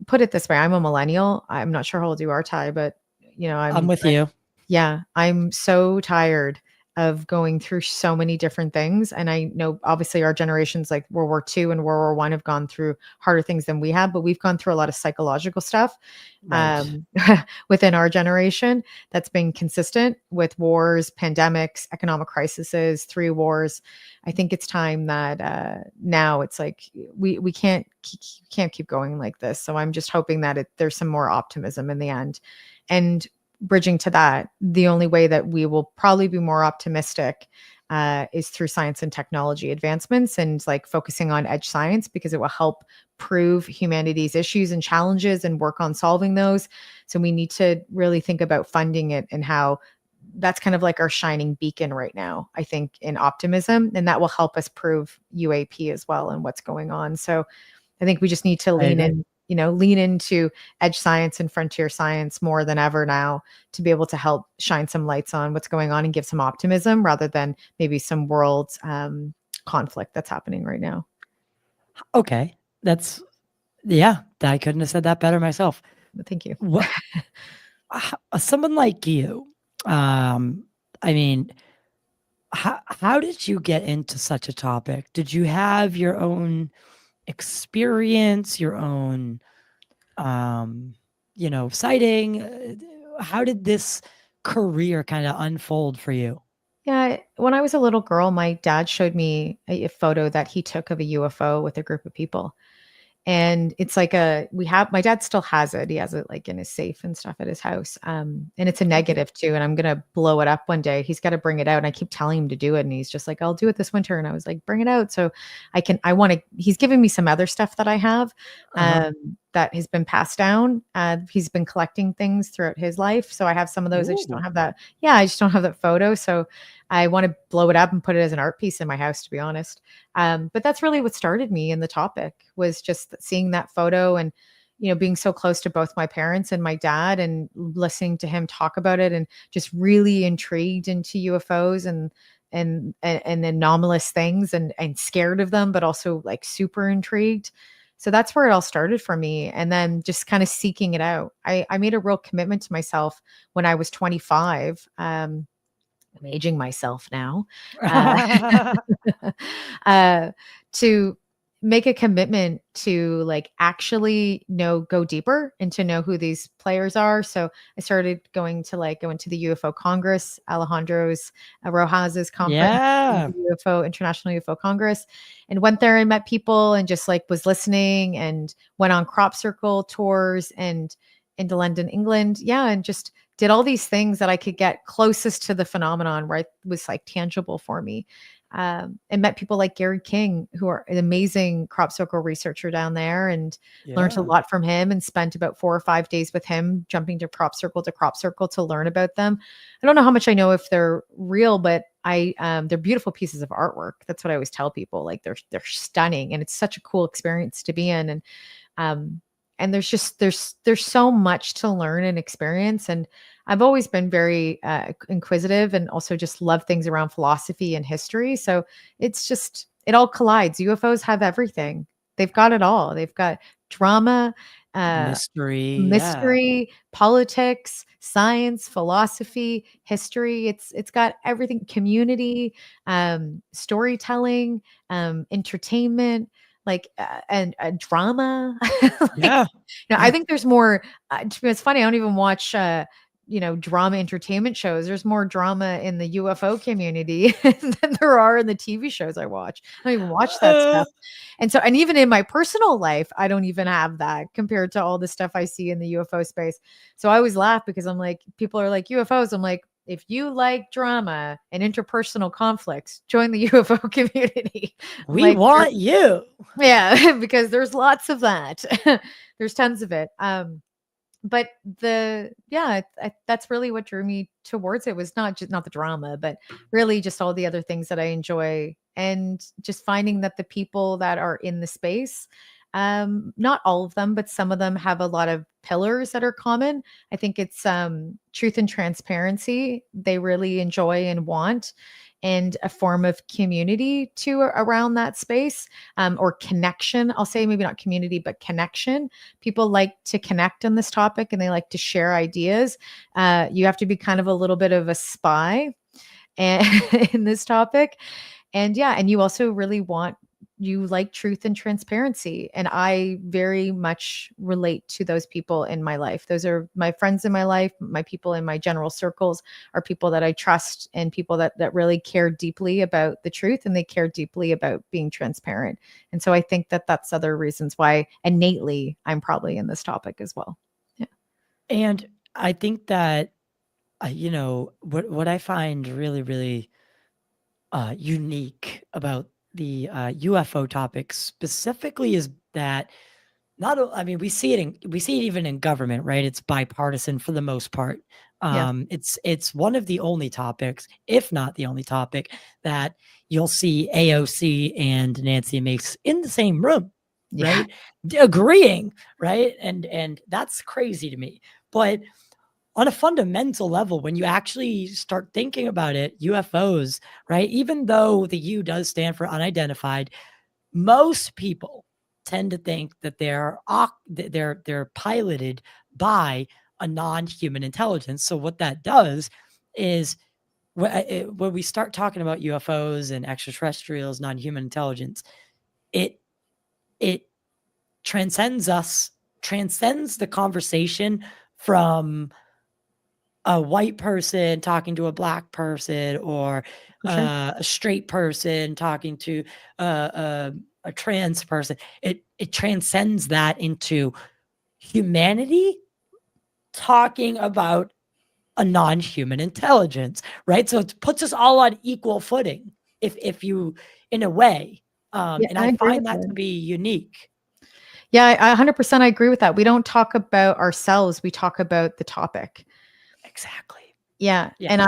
put it this way, I'm a millennial. I'm not sure how old you are, Ty, but I'm with you. Yeah, I'm so tired of going through so many different things. And I know obviously our generations like World War II and World War One have gone through harder things than we have, but we've gone through a lot of psychological stuff Right. within our generation that's been consistent with wars, pandemics, economic crises, 3 wars. I think it's time that now it's like we can't keep going like this. So I'm just hoping that there's some more optimism in the end. And bridging to that, the only way that we will probably be more optimistic is through science and technology advancements and like focusing on edge science, because it will help prove humanity's issues and challenges and work on solving those. So we need to really think about funding it and how that's kind of like our shining beacon right now, I think, in optimism. And that will help us prove UAP as well and what's going on. So I think we just need to lean in, lean into edge science and frontier science more than ever now to be able to help shine some lights on what's going on and give some optimism rather than maybe some world conflict that's happening right now. Okay. I couldn't have said that better myself. Thank you. What, someone like you, I mean, how did you get into such a topic? Did you have your own experience, your own, sighting? How did this career kind of unfold for you? Yeah, when I was a little girl, my dad showed me a photo that he took of a UFO with a group of people. And it's like my dad still has it. He has it like in his safe and stuff at his house. And it's a negative too. And I'm going to blow it up one day. He's got to bring it out. And I keep telling him to do it. And he's just like, I'll do it this winter. And I was like, bring it out. So he's giving me some other stuff that I have, that has been passed down. He's been collecting things throughout his life. So I have some of those. I just don't have that. Yeah. I just don't have that photo. So I want to blow it up and put it as an art piece in my house, to be honest. But that's really what started me in the topic, was just seeing that photo and, being so close to both my parents and my dad and listening to him talk about it and just really intrigued into UFOs and anomalous things and scared of them, but also like super intrigued. So that's where it all started for me. And then just kind of seeking it out. I made a real commitment to myself when I was 25. I'm aging myself now, to make a commitment to like actually go deeper and to know who these players are. So I started going to I went to the UFO Congress, Alejandro's Rojas's conference, Yeah. the UFO International UFO Congress, and went there and met people and just was listening and went on crop circle tours and into London, England. Yeah. And just did all these things that I could get closest to the phenomenon where it was tangible for me. And met people like Gary King, who are an amazing crop circle researcher down there, and learned a lot from him and spent about 4 or 5 days with him, jumping to crop circle to learn about them. I don't know how much I know if they're real, but they're beautiful pieces of artwork. That's what I always tell people. They're stunning, and it's such a cool experience to be in. And there's so much to learn and experience. And I've always been very inquisitive and also just love things around philosophy and history. So it all collides. UFOs have everything. They've got it all. They've got drama, mystery, politics, science, philosophy, history. It's got everything, community, storytelling, entertainment, and drama. I think there's more. It's funny. I don't even watch, drama entertainment shows. There's more drama in the UFO community than there are in the TV shows I watch. I don't even watch that stuff. And even in my personal life, I don't even have that compared to all the stuff I see in the UFO space. So I always laugh because I'm like, people are like UFOs. I'm like, if you like drama and interpersonal conflicts, join the UFO community. We want you. Yeah, because there's lots of that. There's tons of it. But that's really what drew me towards it, was not the drama, but really just all the other things that I enjoy, and just finding that the people that are in the space, not all of them, but some of them have a lot of pillars that are common. I think it's truth and transparency they really enjoy and want, and a form of community around that space, or connection. I'll say maybe not community, but connection. People like to connect on this topic and they like to share ideas. You have to be kind of a little bit of a spy and in this topic. And yeah, and you also really you like truth and transparency. And I very much relate to those people in my life. Those are my friends in my life. My people in my general circles are people that I trust, and people that really care deeply about the truth, and they care deeply about being transparent. And so I think that that's other reasons why innately I'm probably in this topic as well. Yeah. And I think that, what I find really, really unique about the UFO topic specifically is that I mean, we see it even in government, right? It's bipartisan for the most part. Yes. It's one of the only topics, if not the only topic, that you'll see AOC and Nancy Mace in the same room, Yeah. right? Agreeing, right? And that's crazy to me. But on a fundamental level, when you actually start thinking about it, UFOs, right? Even though the U does stand for unidentified, most people tend to think that they're piloted by a non-human intelligence. So what that does is when we start talking about UFOs and extraterrestrials, non-human intelligence, it it transcends the conversation from a white person talking to a black person, or For sure. a straight person talking to a trans person. It transcends that into humanity talking about a non-human intelligence, right? So it puts us all on equal footing, if you, in a way, Yeah, and I I agree find with that to you. be unique. Yeah, I 100% I agree with that. We don't talk about ourselves, we talk about the topic. Exactly. Yeah, Yes. and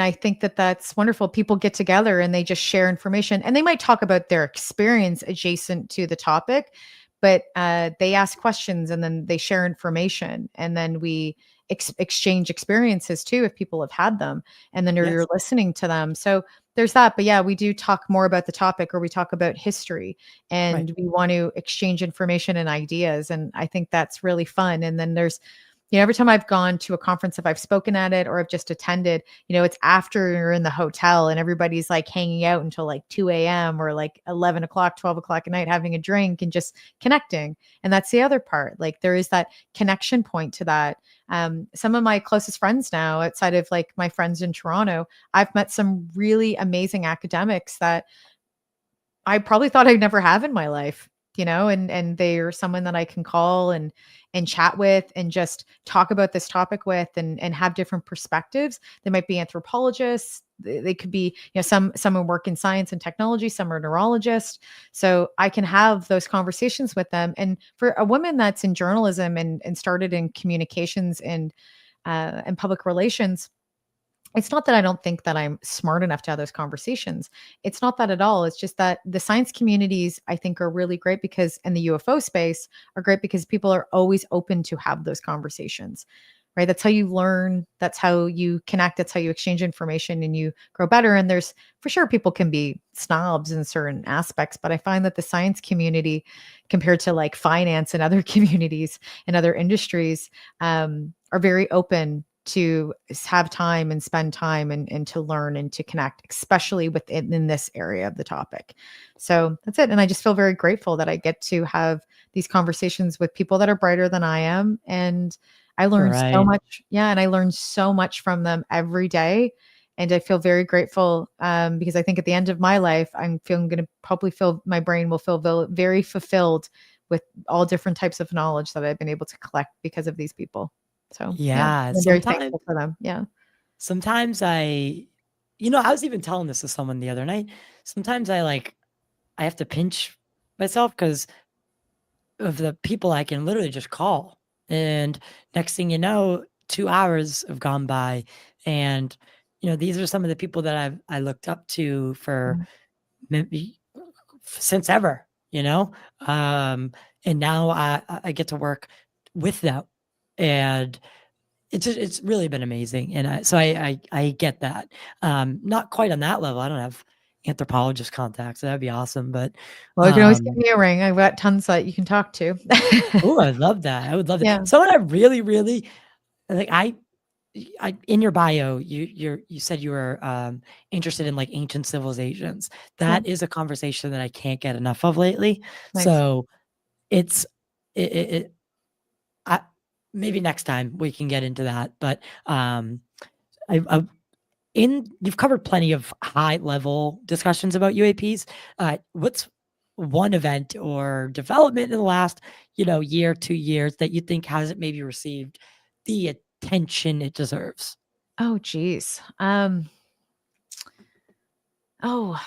I think that that's wonderful. People get together and they just share information, and they might talk about their experience adjacent to the topic, but they ask questions, and then they share information, and then we exchange experiences too if people have had them, and then you're Yes. listening to them. So there's that. But yeah, we do talk more about the topic, or we talk about history, Right. and we want to exchange information and ideas, and I think that's really fun. And then there's, every time I've gone to a conference, if I've spoken at it or I've just attended, it's after you're in the hotel and everybody's like hanging out until like 2 a.m. or like 11 o'clock, 12 o'clock at night, having a drink and just connecting. And that's the other part. Like there is that connection point to that. Some of my closest friends now, outside of like my friends in Toronto, I've met some really amazing academics that I probably thought I'd never have in my life, and they're someone that I can call and chat with and just talk about this topic with, and have different perspectives. They might be anthropologists. They could be, some who work in science and technology, some are neurologists. So I can have those conversations with them. And for a woman that's in journalism and started in communications and public relations, it's not that I don't think that I'm smart enough to have those conversations. It's not that at all. It's just that the science communities, I think, are really great because, in the UFO space, are great because people are always open to have those conversations, right? That's how you learn. That's how you connect. That's how you exchange information and you grow better. And there's, for sure, people can be snobs in certain aspects, but I find that the science community, compared to like finance and other communities and other industries, are very open to have time and spend time and to learn and to connect, especially within in this area of the topic. So that's it. And I just feel very grateful that I get to have these conversations with people that are brighter than I am. And I learn so Right. much. Yeah. And I learn so much from them every day. And I feel very grateful because I think at the end of my life, I'm going to probably feel, my brain will feel very fulfilled with all different types of knowledge that I've been able to collect because of these people. So yeah, Yeah. I'm very thankful for them. Yeah. Sometimes I was even telling this to someone the other night. Sometimes I have to pinch myself because of the people I can literally just call. And next thing you know, 2 hours have gone by. And, these are some of the people that I looked up to for Mhm. maybe since ever, you know? And now I get to work with them. And it's really been amazing. And I get that. Not quite on that level. I don't have anthropologist contacts. That'd be awesome. But Well, you can always give me a ring. I've got tons that you can talk to. oh, I love that. I would love that. Yeah. Someone I really, really like. in your bio, you said you were interested in like ancient civilizations. Yeah, That is a conversation that I can't get enough of lately. nice. So it's it I, maybe next time we can get into that. But I you've covered plenty of high level discussions about UAPs. What's one event or development in the last, year, 2 years that you think hasn't maybe received the attention it deserves? Oh, geez. Oh,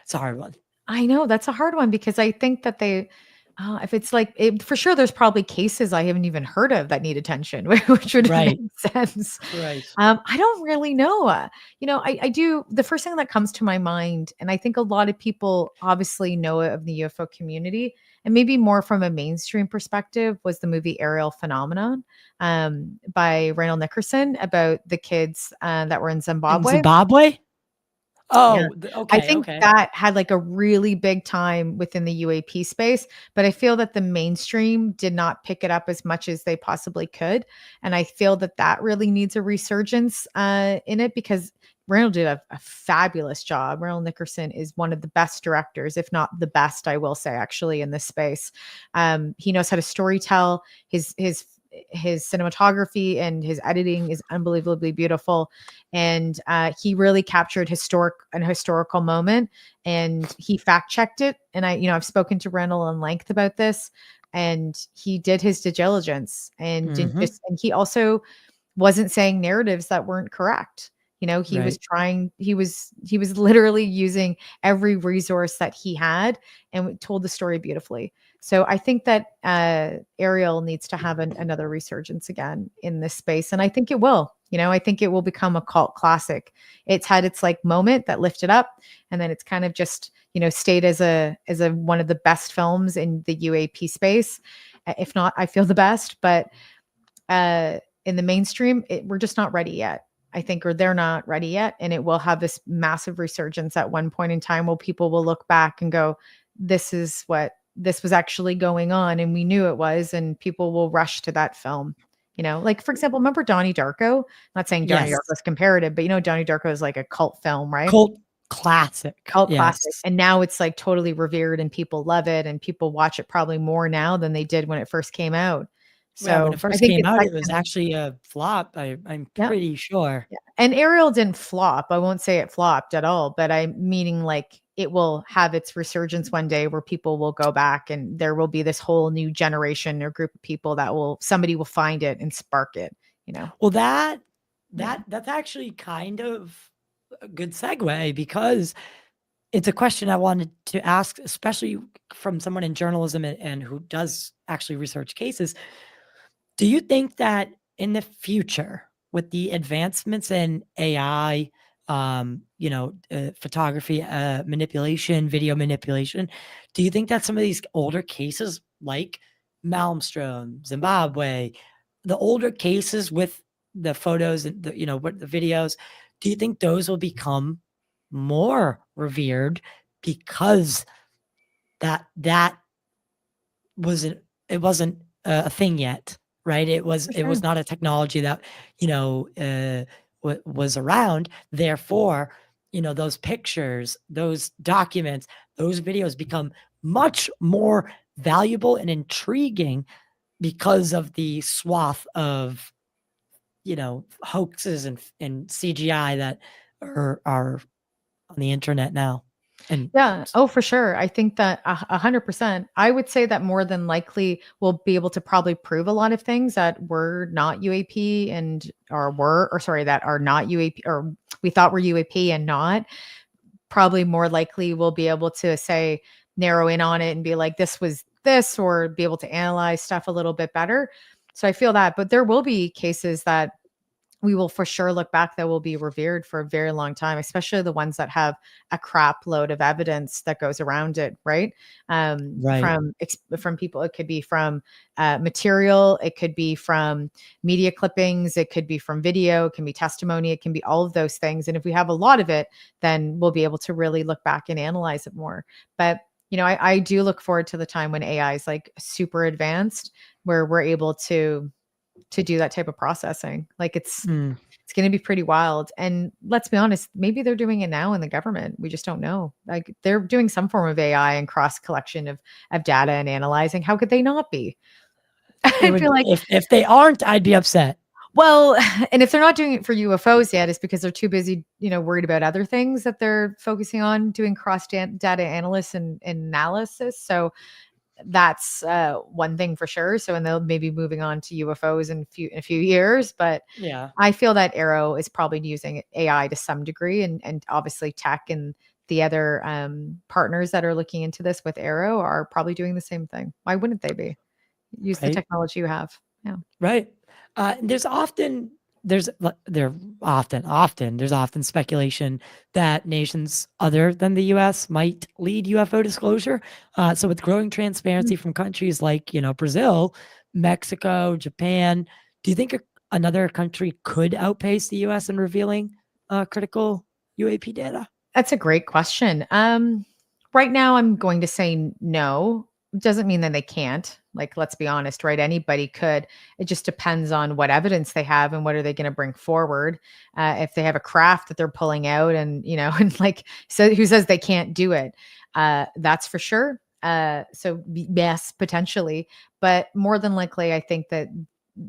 It's a hard one. I know that's a hard one because I think that if it's like for sure, there's probably cases I haven't even heard of that need attention, which would make Right. sense. Right. I don't really know. I do. The first thing that comes to my mind, and I think a lot of people obviously know it of the UFO community, and maybe more from a mainstream perspective, was the movie Aerial Phenomenon by Randall Nickerson about the kids that were in In Zimbabwe. Zimbabwe? Yeah. Oh, I okay, think okay. that had like a really big time within the UAP space, but I feel that the mainstream did not pick it up as much as they possibly could. And I feel that that really needs a resurgence in it because Randall did a fabulous job. Randall Nickerson is one of the best directors, if not the best, I will say, actually, in this space. He knows how to storytell. His cinematography and his editing is unbelievably beautiful, and he really captured an historical moment, and he fact checked it. And I've spoken to Randall on length about this, and he did his due diligence and didn't Mm-hmm. just. And he also wasn't saying narratives that weren't correct. He was Right. trying. He was literally using every resource that he had and told the story beautifully. So I think that Ariel needs to have another resurgence again in this space, and I think it will. I think it will become a cult classic. It's had its like moment that lifted up, and then it's kind of just stayed as a one of the best films in the UAP space, if not, I feel the best. But in the mainstream, we're just not ready yet. I think, or they're not ready yet, and it will have this massive resurgence at one point in time where people will look back and go, this was actually going on, and we knew it was, and people will rush to that film. Like for example, remember Donnie Darko? I'm not saying Donnie Yes. Darko is comparative, but Donnie Darko is like a cult film, right? Cult classic. Cult classic. Yes. And now it's like totally revered and people love it, and people watch it probably more now than they did when it first came out. Yeah, when it So I first think came it's out, that it was kind of. actually a flop. I'm Yeah. pretty sure. Yeah. And Ariel didn't flop. I won't say it flopped at all, but I'm meaning like it will have its resurgence one day where people will go back and there will be this whole new generation or group of people that somebody will find it and spark it. Well, Yeah. that's actually kind of a good segue because it's a question I wanted to ask, especially from someone in journalism and who does actually research cases. Do you think that in the future, with the advancements in AI, photography manipulation, video manipulation, do you think that some of these older cases like Malmstrom, Zimbabwe, the older cases with the photos and what the videos, do you think those will become more revered because that wasn't it wasn't a thing yet, right? For It was sure. not a technology that, was around. Therefore, those pictures, those documents, those videos become much more valuable and intriguing because of the swath of, hoaxes and CGI that are on the internet now. And Yeah. Oh, for sure. I think that 100%. I would say that more than likely we'll be able to probably prove a lot of things that were not UAP that are not UAP or we thought were UAP and not. Probably more likely we'll be able to say narrow in on it and be like, this was this, or be able to analyze stuff a little bit better. So I feel that, but there will be cases that we will for sure look back that will be revered for a very long time, especially the ones that have a crap load of evidence that goes around it, right? right. From people, it could be from material, it could be from media clippings, it could be from video, it can be testimony, it can be all of those things. And if we have a lot of it, then we'll be able to really look back and analyze it more. But I do look forward to the time when AI is like super advanced, where we're able to to do that type of processing. Like Mm. it's going to be pretty wild. And let's be honest, maybe they're doing it now in the government. We just don't know. Like they're doing some form of AI and cross collection of data and analyzing. How could they not be? It I would, feel like, if they aren't, I'd be upset. well, and if they're not doing it for UFOs yet, it's because they're too busy, worried about other things that they're focusing on doing cross data analysis and analysis. So that's one thing for sure. So, and they'll maybe moving on to UFOs in a few years, but Yeah. I feel that Arrow is probably using AI to some degree, and obviously tech and the other partners that are looking into this with Arrow are probably doing the same thing. Why wouldn't they be? Use the Right. technology you have. Yeah. Right. There's often there's often speculation that nations other than the U.S. might lead UFO disclosure. So with growing transparency from countries like Brazil, Mexico, Japan, do you think another country could outpace the U.S. in revealing critical UAP data? That's a great question. Right now, I'm going to say no. Doesn't mean that they can't. Like, let's be honest, right? Anybody could. It just depends on what evidence they have and what are they going to bring forward. If they have a craft that they're pulling out, and and like, so who says they can't do it? That's for sure. Yes, potentially, but more than likely, I think that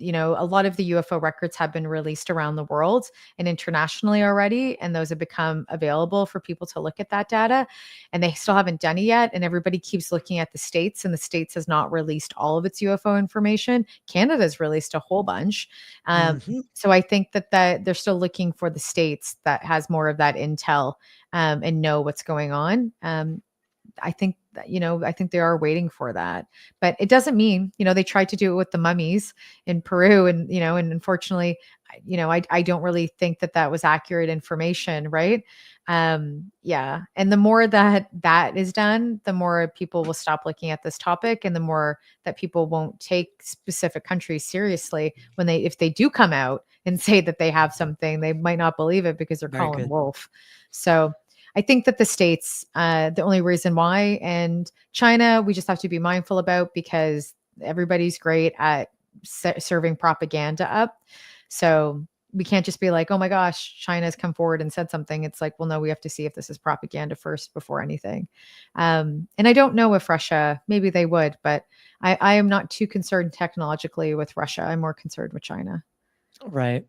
a lot of the UFO records have been released around the world and internationally already, and those have become available for people to look at that data, and they still haven't done it yet, and everybody keeps looking at the states, and the states has not released all of its UFO information. Canada's released a whole bunch. Mhm. So I think that they're still looking for the states that has more of that intel, and know what's going on. I think that, I think they are waiting for that. But it doesn't mean, they tried to do it with the mummies in Peru, and, and unfortunately, I don't really think that that was accurate information, right? Yeah. And the more that is done, the more people will stop looking at this topic, and the more that people won't take specific countries seriously when if they do come out and say that they have something, they might not believe it because they're Very calling good. wolf. So I think that the states, the only reason why, and China, we just have to be mindful about, because everybody's great at serving propaganda up. So we can't just be like, oh my gosh, China's come forward and said something. It's like, well, no, we have to see if this is propaganda first before anything. And I don't know if Russia, maybe they would, but I am not too concerned technologically with Russia. I'm more concerned with China. Right.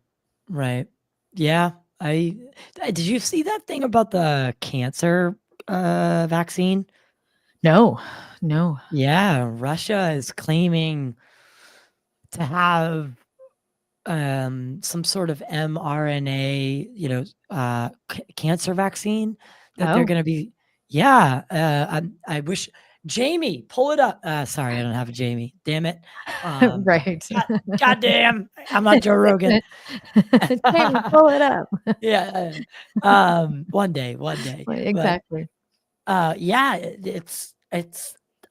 Right. Yeah. Did you see that thing about the cancer vaccine? No, no. Yeah, Russia is claiming to have some sort of mRNA, cancer vaccine that they're Oh, going to be. Yeah, I wish Jamie pull it up. Sorry, I don't have a Jamie. Damn it. right. God damn, I'm not Joe Rogan. Jamie, pull it up. Yeah, one day, but Exactly. yeah, it's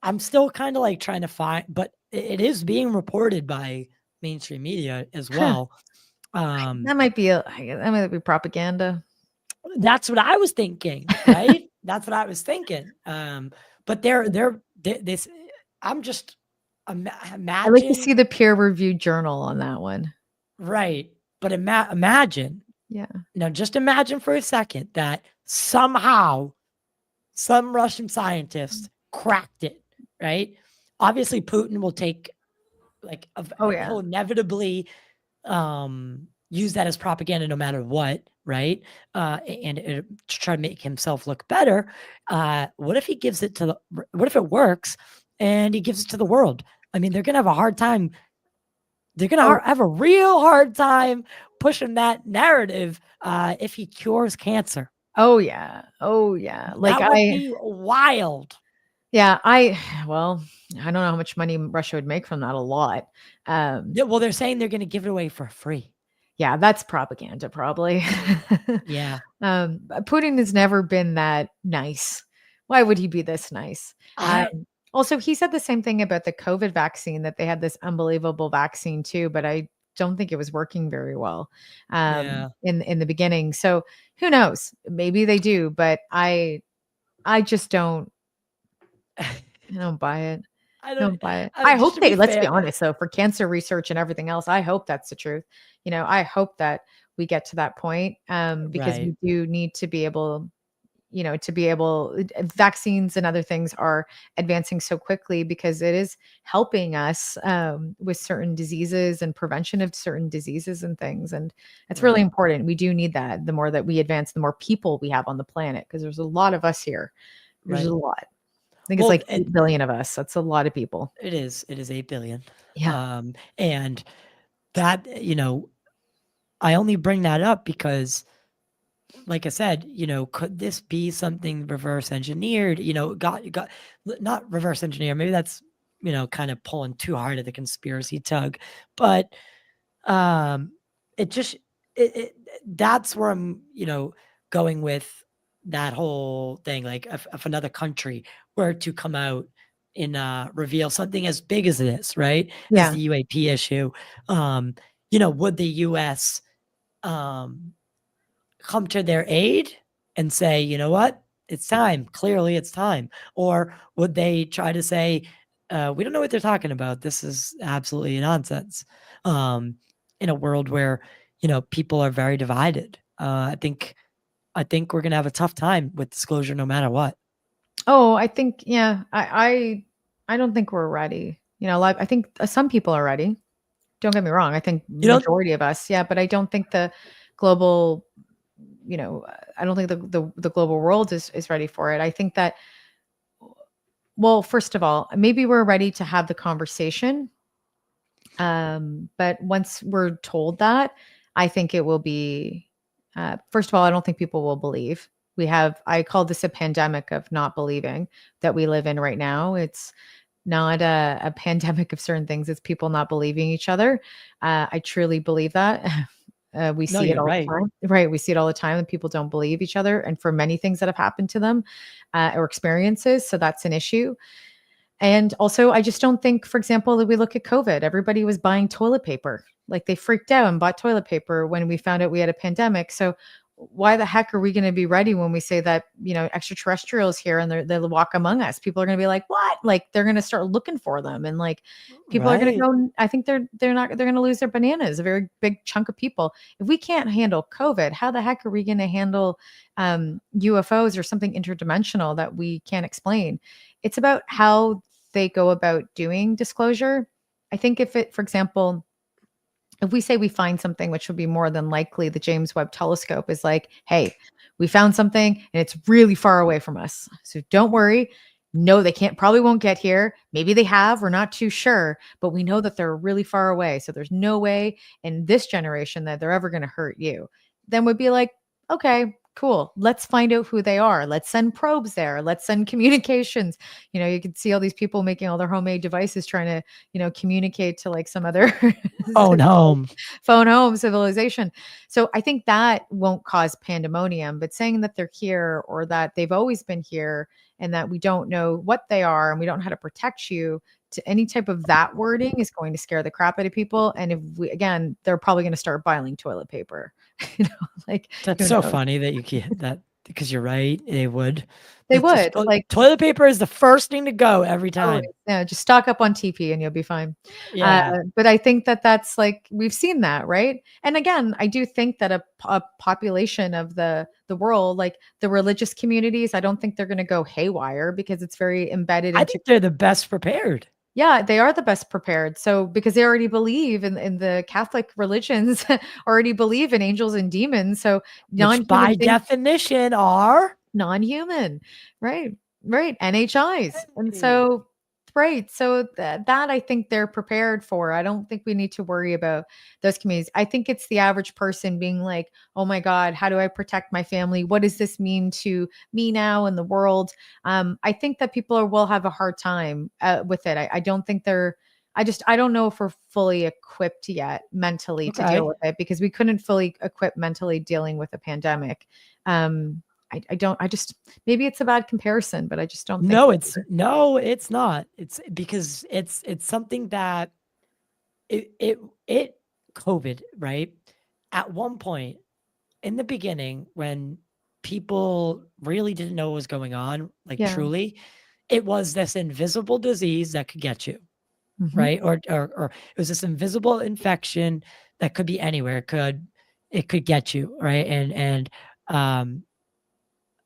I'm still kind of like trying to find, but it is being reported by mainstream media as Huh. well. Um, That might be propaganda. that's what I was thinking, right? That's what I was thinking. But this, I'm just I like to imagine, see the peer reviewed journal on that one. right? But imagine, Yeah. now just imagine for a second that somehow some Russian scientist cracked it, right? Obviously, Putin will take like Oh yeah. he'll inevitably use that as propaganda no matter what, right? And to try to make himself look better. What if he gives it to what if it works and he gives it to the world? I mean, they're gonna have a hard time. They're gonna Oh, have a real hard time pushing that narrative if he cures cancer. oh yeah. Oh yeah. That would be wild. Yeah, well, I don't know how much money Russia would make from that. A lot. Yeah, well, they're saying they're gonna give it away for free. Yeah, that's propaganda, probably. Yeah. Putin has never been that nice. Why would he be this nice? I Also, he said the same thing about the COVID vaccine, that they had this unbelievable vaccine too, but I don't think it was working very well yeah. in the beginning. So who knows? Maybe they do, but I just don't. I don't buy it. I don't. Don't buy it. I Just hope to be let's be fair, honest though, for cancer research and everything else, I hope that's the truth. I hope that we get to that point, because right, we do need to be able, vaccines and other things are advancing so quickly because it is helping us with certain diseases and prevention of certain diseases and things. And it's really right, important. We do need that. The more that we advance, the more people we have on the planet, because there's a lot of us here. There's a right. lot. I think it's Well, like 8 billion of us. That's a lot of people. it is. It is 8 billion. Yeah. And that I only bring that up because, like I said, could this be something reverse engineered? Got not reverse engineer. Maybe that's kind of pulling too hard at the conspiracy tug, but um, it just it that's where I'm going with that whole thing. Like if another country were to come out and reveal something as big as this, right, as Yeah. the UAP issue, would the U.S. um come to their aid and say, you know what, it's time. Clearly, it's time. Or would they try to say, we don't know what they're talking about. This is absolutely nonsense. In a world where people are very divided, I think we're gonna have a tough time with disclosure, no matter what. Oh, I think, yeah, I don't think we're ready. Like, I think some people are ready. Don't get me wrong. I think You know, majority of us, yeah, but I don't think the global, I don't think the global world is ready for it. I think that, well, first of all, maybe we're ready to have the conversation. But once we're told that, I think it will be, first of all, I don't think people will believe. I call this a pandemic of not believing that we live in right now. It's not a pandemic of certain things. It's people not believing each other. I truly believe that. We no, see it you're all the right. time, right? We see it all the time that people don't believe each other, and for many things that have happened to them or experiences. So that's an issue. And also, I just don't think, for example, that we look at COVID, everybody was buying toilet paper. Like they freaked out and bought toilet paper when we found out we had a pandemic. So why the heck are we going to be ready when we say that, extraterrestrials here and they'll walk among us? People are going to be like, what? Like they're going to start looking for them. And like people are going to Right. go, I think they're going to lose their bananas, a very big chunk of people. If we can't handle COVID, how the heck are we going to handle UFOs or something interdimensional that we can't explain? It's about how they go about doing disclosure. I think for example, if we say we find something, which would be more than likely the James Webb Telescope is like, hey, we found something and it's really far away from us. So don't worry. No, they probably won't get here. Maybe they have, we're not too sure, but we know that they're really far away. So there's no way in this generation that they're ever going to hurt you. Then we'd be like, okay, cool. Let's find out who they are. Let's send probes there. Let's send communications. You can see all these people making all their homemade devices trying to, communicate to like some other Phone home. phone home civilization. So I think that won't cause pandemonium, but saying that they're here or that they've always been here and that we don't know what they are and we don't know how to protect you, to any type of that wording is going to scare the crap out of people. And if we, again, they're probably going to start buying toilet paper, like That's who so knows? funny that you can't that because you're right. They would. They would like Toilet paper is the first thing to go every always, time. yeah, just stock up on TP and you'll be fine. Yeah. But I think that that's like we've seen that, right? And again, I do think that a population of the world, like the religious communities, I don't think they're going to go haywire because it's very embedded I into. think they're the best prepared. Yeah, they are the best prepared. So because they already believe in the Catholic religions, already believe in angels and demons. So Which by non-human things, definition are non-human, right? Right, NHIs. And Hey. so right, so that I think they're prepared for. I don't think we need to worry about those communities. I think it's the average person being like, "Oh my god, how do I protect my family? What does this mean to me now and the world?" I think that will have a hard time with it. I don't think they're I don't know if we're fully equipped yet mentally to deal Okay. with it because we couldn't fully equip mentally dealing with a pandemic. Um, I don't I just maybe it's a bad comparison, but I just don't think No, it's not. It's because it's something that it COVID, right? At one point in the beginning when people really didn't know what was going on, like yeah. truly, it was this invisible disease that could get you, right? Or it was this invisible infection that could be anywhere. It could get you, right? Um,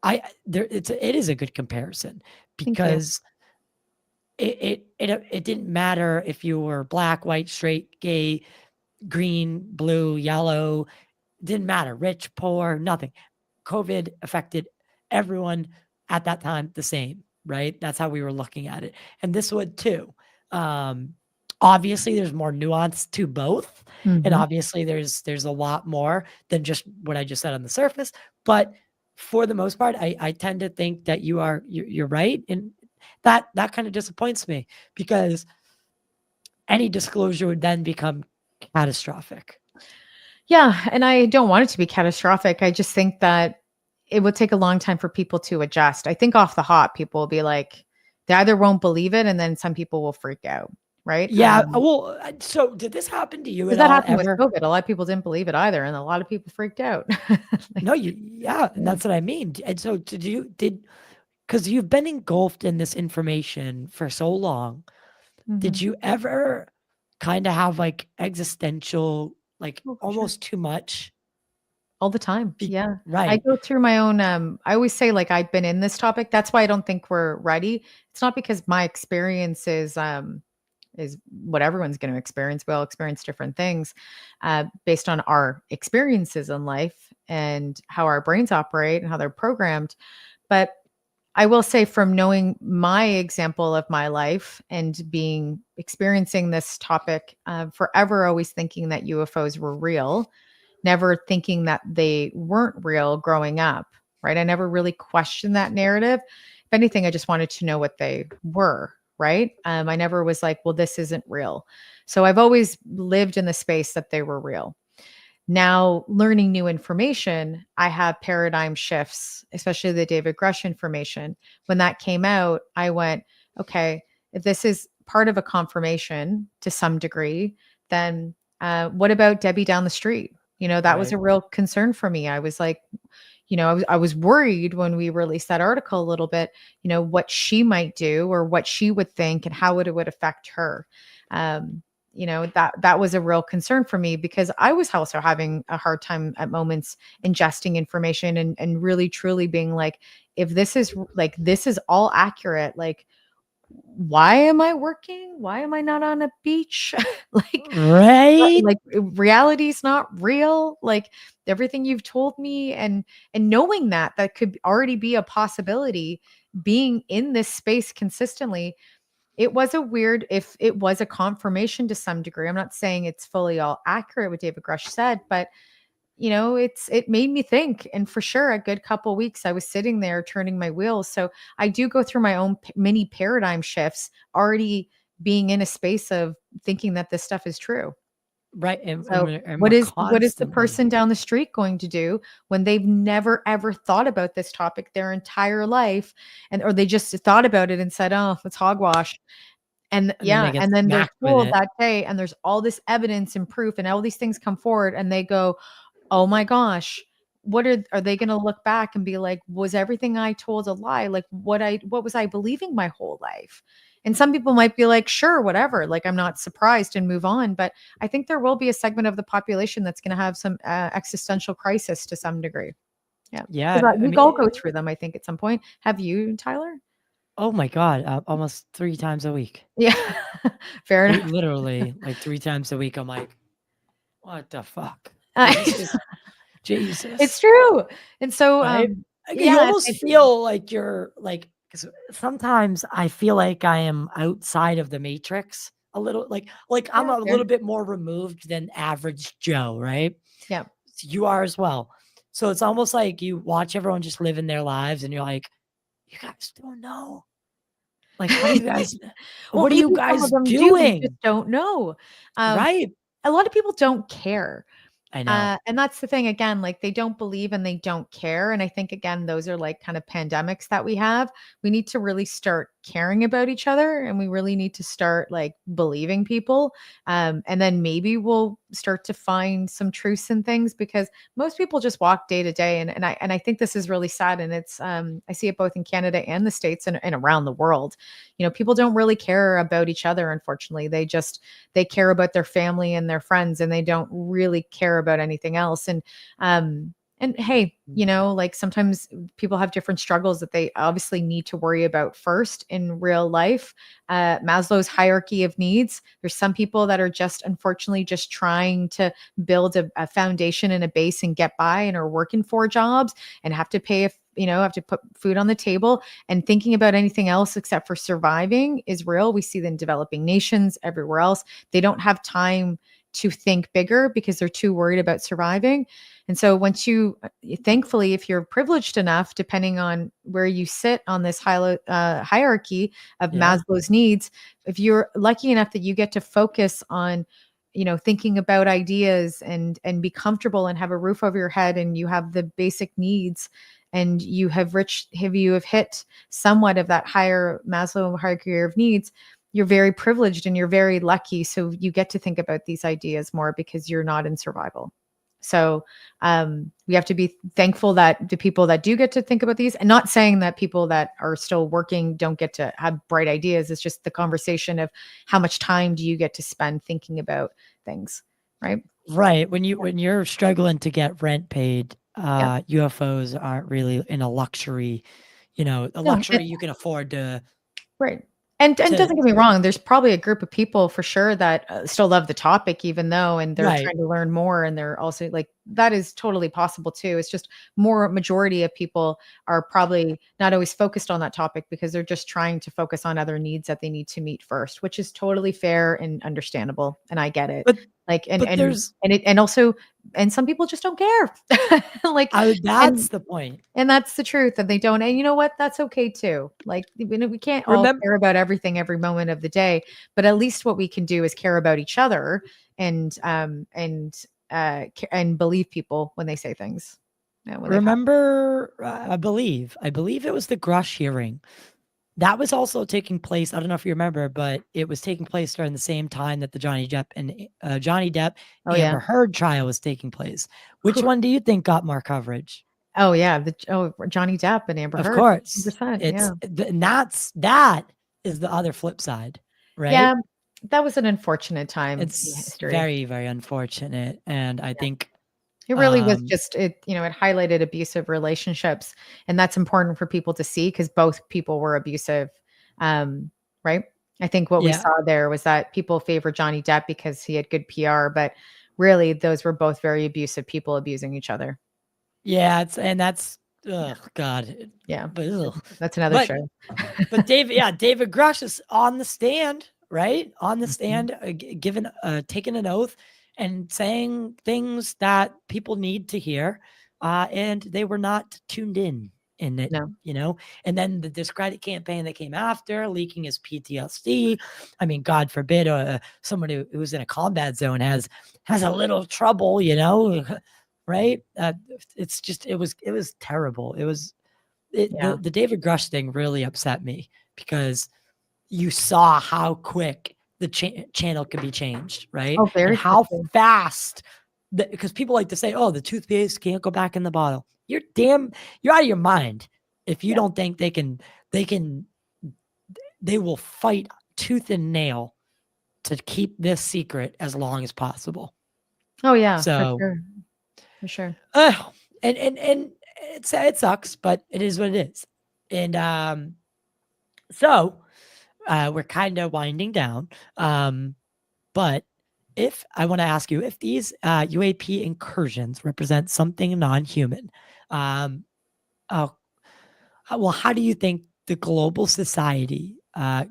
it is a good comparison Thank you. because it didn't matter if you were black, white, straight, gay, green, blue, yellow, didn't matter, rich, poor, nothing. COVID affected everyone at that time the same, right? That's how we were looking at it. And this would too. Obviously there's more nuance to both. And obviously there's a lot more than just what I just said on the surface. But for the most part, I tend to think that you're right. And that kind of disappoints me because any disclosure would then become catastrophic. Yeah, and I don't want it to be catastrophic. I just think that it would take a long time for people to adjust. I think off the hop, people will be like, they either won't believe it, and then some people will freak out, right? Yeah. Well, so did this happen to you at Because that all happened with ever? COVID. A lot of people didn't believe it either, and a lot of people freaked out. No, yeah, and that's what I mean. And so because you've been engulfed in this information for so long, did you ever kind of have like existential, like Oh, for sure. almost too much? All the time. Yeah. I Right. go through my own I always say like I've been in this topic. That's why I don't think we're ready. It's not because my experience is what everyone's going to experience. We all experience different things based on our experiences in life and how our brains operate and how they're programmed. But I will say from knowing my example of my life and being experiencing this topic, forever always thinking that UFOs were real, never thinking that they weren't real growing up, right? I never really questioned that narrative. If anything, I just wanted to know what they were, right? I never was like, well, this isn't real. So I've always lived in the space that they were real. Now, learning new information, I have paradigm shifts, especially the David Grush information. When that came out, I went, okay, if this is part of a confirmation to some degree, then what about Debbie down the street? That was Right. a real concern for me. I was like, I was worried when we released that article a little bit, what she might do or what she would think and how it would affect her. That was a real concern for me because I was also having a hard time at moments ingesting information and really truly being like, if this is all accurate, like why am I working? Why am I not on a beach? like Right. like reality's not real. Like everything you've told me and knowing that could already be a possibility, being in this space consistently, it was if it was a confirmation to some degree. I'm not saying it's fully all accurate what David Grush said, but it made me think. And for sure, a good couple weeks, I was sitting there turning my wheels. So I do go through my own mini paradigm shifts, already being in a space of thinking that this stuff is true. Right. And So we're what is the constantly person down the street going to do when they've never ever thought about this topic their entire life, or they just thought about it and said, "Oh, it's hogwash." And and then they yeah, get and then they're smacked with told it. that day, and there's all this evidence and proof, and all these things come forward, and they go, "Oh my gosh, are they gonna look back and be like, was everything I told a lie? Like what was I believing my whole life?" And some people might be like, "Sure, whatever. Like I'm not surprised," and move on. But I think there will be a segment of the population that's gonna have some existential crisis to some degree. Yeah, Yeah. because I we all go mean, through them. I think at some point. Have you, Tyler? oh my God, almost 3 times a week. Yeah, fair enough. Literally, like 3 times a week. I'm like, what the fuck? Uh, It's Jesus. true. And so, Right? Like, you yeah, almost feel like you're like, because sometimes I feel like I am outside of the matrix a little, like I'm yeah, a fair. little bit more removed than average Joe, right? Yeah. You are as well. So it's almost like you watch everyone just living their lives and you're like, you guys don't know. Like, how do you guys, Well, what are you maybe some of guys them do, we just doing? don't know. Um, Right? a lot of people don't care. I know. And that's the thing again, like they don't believe and they don't care. And I think again, those are like kind of pandemics that we have. We need to really start caring about each other and we really need to start like believing people. And then maybe we'll start to find some truths in things because most people just walk day to day. And I think this is really sad. And it's I see it both in Canada and the States and around the world. You know, people don't really care about each other, unfortunately. They care about their family and their friends and they don't really care about anything else. And hey, you know, like sometimes people have different struggles that they obviously need to worry about first in real life. Maslow's hierarchy of needs. There's some people that are just unfortunately just trying to build a foundation and a base and get by and are working 4 jobs and have to pay have to put food on the table, and thinking about anything else except for surviving is real. We see them in developing nations everywhere else. They don't have time to think bigger because they're too worried about surviving. And so once thankfully, if you're privileged enough, depending on where you sit on this hierarchy of Maslow's needs, if you're lucky enough that you get to focus on thinking about ideas and be comfortable and have a roof over your head and you have the basic needs and you have hit somewhat of that higher Maslow hierarchy of needs, you're very privileged and you're very lucky. So you get to think about these ideas more because you're not in survival. So we have to be thankful that the people that do get to think about these, and not saying that people that are still working don't get to have bright ideas. It's just the conversation of how much time do you get to spend thinking about things, right? Right. When you're struggling to get rent paid, UFOs aren't really in a luxury, a luxury you can afford to. Right. And doesn't get me wrong, there's probably a group of people for sure that still love the topic, even though, and they're trying to learn more. And they're also like, that is totally possible too. It's just majority of people are probably not always focused on that topic because they're just trying to focus on other needs that they need to meet first, which is totally fair and understandable. And I get it. And some people just don't care. That's the point. And that's the truth. And they don't. And you know what? That's okay too. Like we can't all care about everything every moment of the day, but at least what we can do is care about each other and believe people when they say things. Remember, I believe it was the Grush hearing. That was also taking place. I don't know if you remember, but it was taking place during the same time that the Johnny Depp Amber Heard trial was taking place. Which one do you think got more coverage? Oh yeah, Johnny Depp and Amber Heard. Of course, that is the other flip side, right? Yeah, that was an unfortunate time. It's very, very unfortunate, and I think it really was just it highlighted abusive relationships, and that's important for people to see because both people were abusive, right? I think what we saw there was that people favor Johnny Depp because he had good PR, but really those were both very abusive people abusing each other. Yeah, that's God. Yeah, but that's another show. But David Grush is on the stand, right? On the stand, taking an oath and saying things that people need to hear, and they were not tuned in it, and then the discredit campaign that came after, leaking his PTSD. I mean, God forbid, someone who's in a combat zone has a little trouble, right? It's just, it was terrible. The David Grush thing really upset me because you saw how quick the channel could be changed, right? Oh, very and how quickly. fast, because people like to say, oh, the toothpaste can't go back in the bottle. You're out of your mind if you don't think they will fight tooth and nail to keep this secret as long as possible. Oh yeah, so for sure. And it sucks, but it is what it is. And so we're kind of winding down. But if I want to ask you, if these UAP incursions represent something non-human, well, how do you think the global society,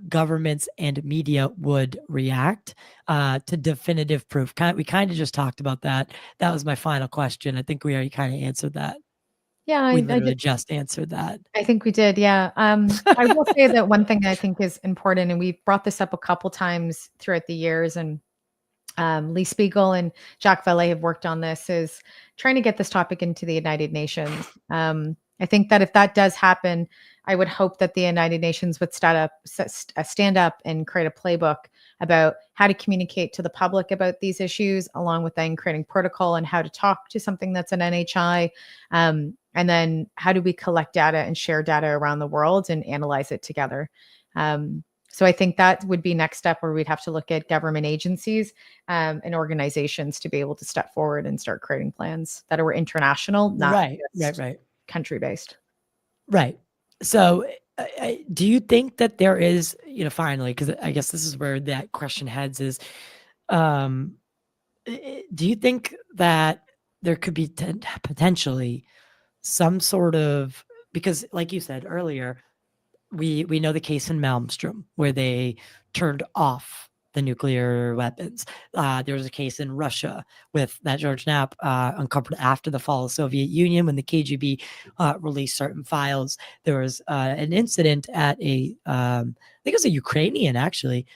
governments, and media would react to definitive proof? We kind of just talked about that. That was my final question. I think we already kind of answered that. Yeah, we literally just answered that. I think we did. Yeah. I will say that one thing that I think is important, and we've brought this up a couple times throughout the years, and Lee Spiegel and Jacques Vallée have worked on this, is trying to get this topic into the United Nations. I think that if that does happen, I would hope that the United Nations would stand up and create a playbook about how to communicate to the public about these issues, along with then creating protocol and how to talk to something that's an NHI. And then how do we collect data and share data around the world and analyze it together? So I think that would be next step, where we'd have to look at government agencies and organizations to be able to step forward and start creating plans that are international, not right. country based. Right. So do you think that there is, finally, because I guess this is where that question heads is, do you think that there could be potentially some sort of, because like you said earlier, we know the case in Malmstrom where they turned off the nuclear weapons. There was a case in Russia with that George Knapp uncovered after the fall of the Soviet Union when the KGB released certain files. There was an incident at I think it was a Ukrainian actually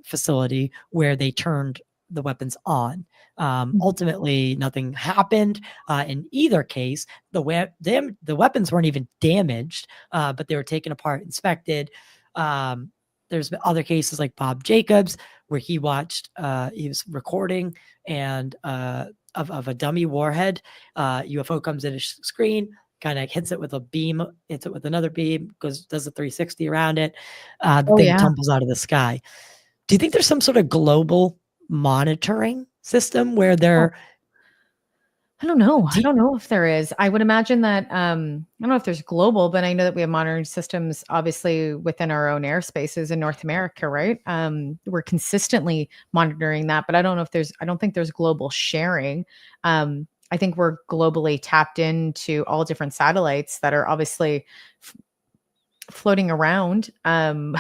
facility where they turned the weapons on. Ultimately, nothing happened in either case. The weapons weren't even damaged, but they were taken apart, inspected. There's been other cases like Bob Jacobs, where he watched, he was recording and of a dummy warhead. UFO comes in a screen, kind of hits it with a beam, hits it with another beam, does a 360 around it. The thing tumbles out of the sky. Do you think there's some sort of global monitoring system where they're I don't know. I don't know if there is. I would imagine that I don't know if there's global, but I know that we have monitoring systems obviously within our own airspaces in North America, right? We're consistently monitoring that, but I don't think there's global sharing. I think we're globally tapped into all different satellites that are obviously floating around. And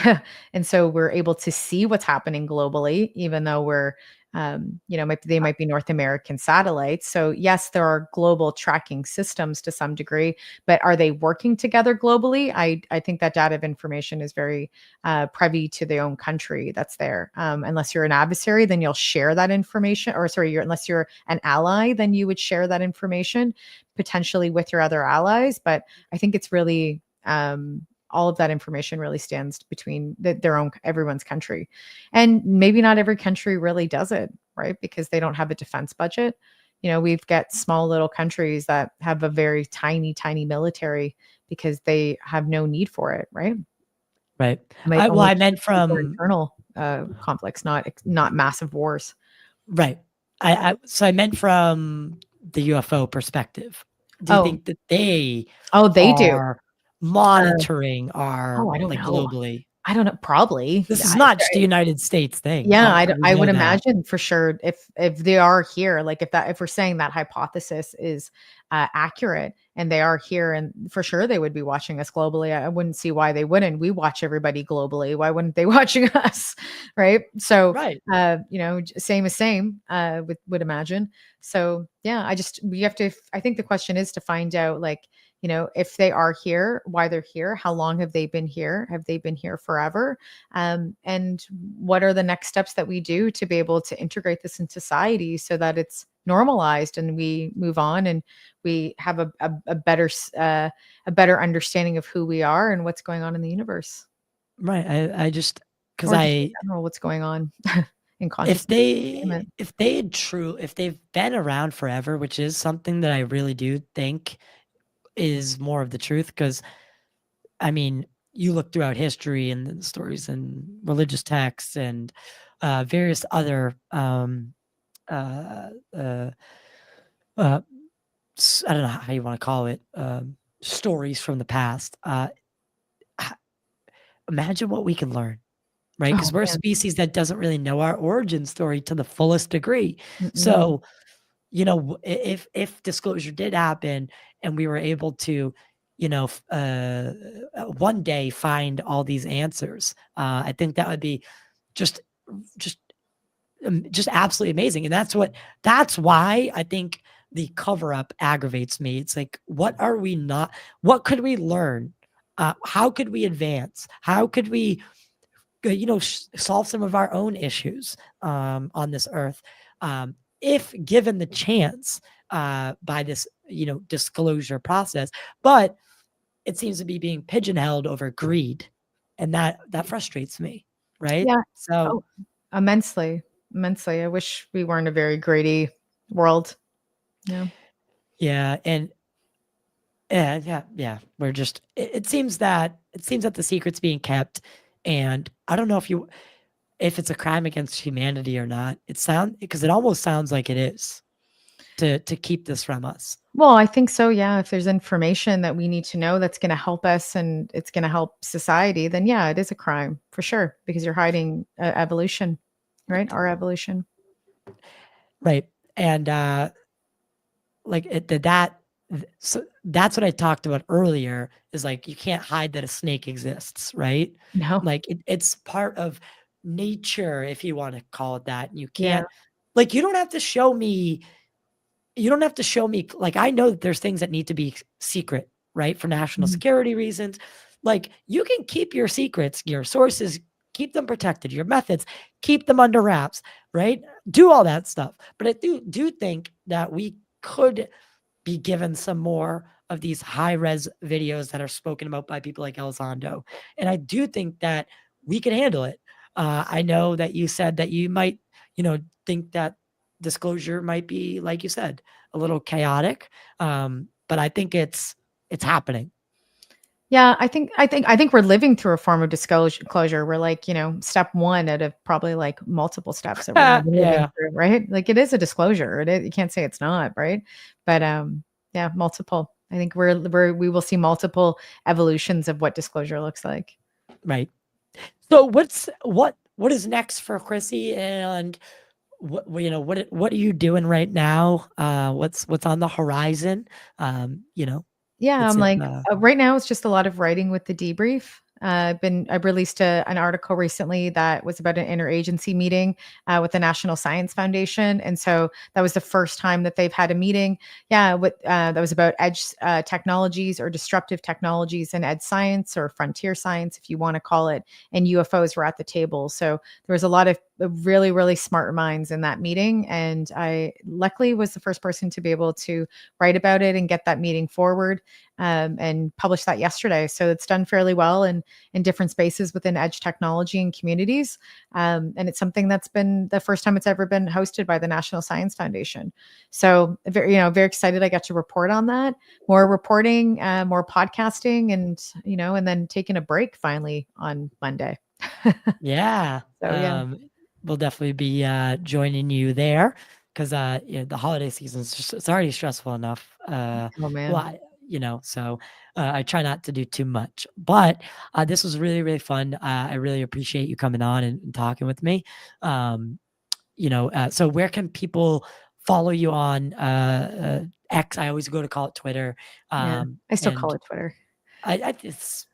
so we're able to see what's happening globally, even though we're they might be North American satellites. So yes, there are global tracking systems to some degree, but are they working together globally? I think that data of information is very privy to their own country that's there. Unless you're an adversary, then you'll share that information, or sorry, unless you're an ally, then you would share that information potentially with your other allies. But I think it's really all of that information really stands between everyone's country. And maybe not every country really does it, right? Because they don't have a defense budget. We've got small little countries that have a very tiny, tiny military because they have no need for it, right? Right. I meant from internal conflicts, not massive wars. Right. So I meant from the UFO perspective. Do you think that they do monitoring our I don't know. globally? I don't know. Probably. This is not just a United States thing. Yeah, I would imagine for sure if they are here, like if we're saying that hypothesis is accurate and they are here, and for sure they would be watching us globally. I wouldn't see why they wouldn't. We watch everybody globally. Why wouldn't they watching us? Right. So, same as same, would imagine. So yeah, I think the question is to find out, like, if they are here, why they're here, how long have they been here? Have they been here forever? And what are the next steps that we do to be able to integrate this in society so that it's normalized and we move on and we have a better understanding of who we are and what's going on in the universe. Right. I just, because in general, what's going on in consciousness. If they've been around forever, which is something that I really do think is more of the truth, because I mean, you look throughout history and the stories and religious texts and various other I don't know how you want to call it, stories from the past. Imagine what we can learn, right? Because we're a species that doesn't really know our origin story to the fullest degree. So, if disclosure did happen and we were able to, one day find all these answers, I think that would be just absolutely amazing. And that's why I think the cover up aggravates me. It's like, what could we learn? How could we advance? How could we solve some of our own issues on this earth, if given the chance by this, disclosure process. But it seems to be being pigeonholed over greed, and that frustrates me, right? Yeah. So Oh, immensely, immensely. I wish we weren't a very greedy world. Yeah. yeah, and yeah. We're just. It seems that the secret's being kept, and I don't know if it's a crime against humanity or not. Because it almost sounds like it is to keep this from us. Well, I think so. Yeah. If there's information that we need to know that's going to help us and it's going to help society, then yeah, it is a crime for sure because you're hiding evolution, right? Our evolution. Right. And like so that's what I talked about earlier, is like you can't hide that a snake exists, right? No. Like it's part of nature, if you want to call it that. And you Yeah. can't, like, you don't have to show me, like, I know that there's things that need to be secret, right? For national Mhm. security reasons. Like, you can keep your secrets, your sources, keep them protected, your methods, keep them under wraps, right? Do all that stuff. But I do think that we could be given some more of these high res videos that are spoken about by people like Elizondo. And I do think that we can handle it. I know that you said that you might, think that disclosure might be, like you said, a little chaotic. But I think it's happening. Yeah, I think we're living through a form of disclosure closure. We're like, step one out of probably like multiple steps that we're gonna be living Yeah, through, right? Like it is a disclosure. You can't say it's not, right? But yeah, multiple. I think we will see multiple evolutions of what disclosure looks like. right. So what is next for Chrissy, and what are you doing right now? What's on the horizon? Yeah, It's I'm it. like right now it's just a lot of writing with the debrief. I've released an article recently that was about an interagency meeting with the National Science Foundation, and so that was the first time that they've had a meeting. Yeah, that was about edge technologies or disruptive technologies in ed science or frontier science, if you want to call it. And UFOs were at the table, so there was a lot of really really smart minds in that meeting, and I luckily was the first person to be able to write about it and get that meeting forward and published that yesterday. So it's done fairly well in different spaces within edge technology and communities. And it's something that's been the first time it's ever been hosted by the National Science Foundation. So very excited I got to report on that. More reporting, more podcasting, and then taking a break finally on Monday. Yeah. So yeah. We'll definitely be joining you there, because the holiday season is just, it's already stressful enough. Oh Well, man. so I try not to do too much. But this was really, really fun. I really appreciate you coming on and talking with me. So where can people follow you on X? I always go to call it Twitter. Yeah. I still call And it Twitter. it's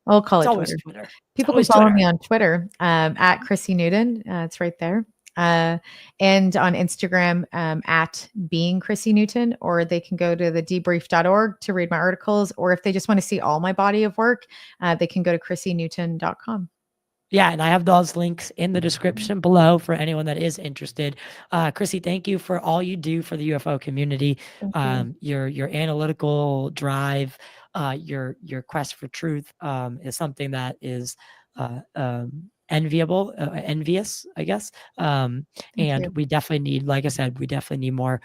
I'll call it's it always Twitter. Twitter. It's People can always follow me Twitter. on Twitter at Chrissy Newton. It's right there. And on Instagram at being Chrissy Newton, or they can go to the debrief.org to read my articles. Or if they just want to see all my body of work, they can go to chrissynewton.com. Yeah, and I have those links in the description below for anyone that is interested. Chrissy, thank you for all you do for the UFO community. Thank you. Your analytical drive, your quest for truth is something that is envious, I guess. Thank you. And we definitely need, like I said, we definitely need more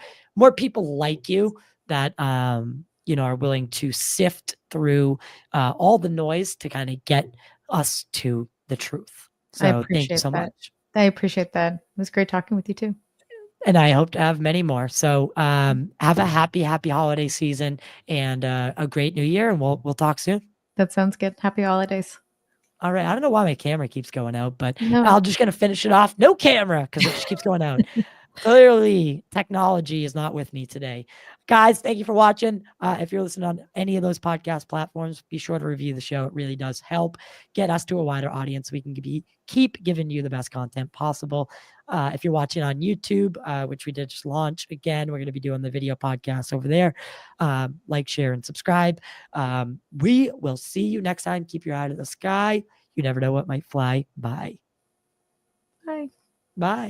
people like you that are willing to sift through all the noise to kind of get us to the truth. I So thank you appreciate so that. much. I appreciate that. It was great talking with you too. And I hope to have many more. So have a happy holiday season and a great new year. And we'll talk soon. That sounds good. Happy holidays. All right. I don't know why my camera keeps going out, but No. I'm just going to finish it off. No camera, because it just keeps going out. Clearly, technology is not with me today. Guys, thank you for watching. If you're listening on any of those podcast platforms, be sure to review the show. It really does help get us to a wider audience. We can keep giving you the best content possible. If you're watching on YouTube, which we did just launch, again, we're going to be doing the video podcast over there. Like, share, and subscribe. We will see you next time. Keep your eye to the sky. You never know what might fly by. Bye. Bye.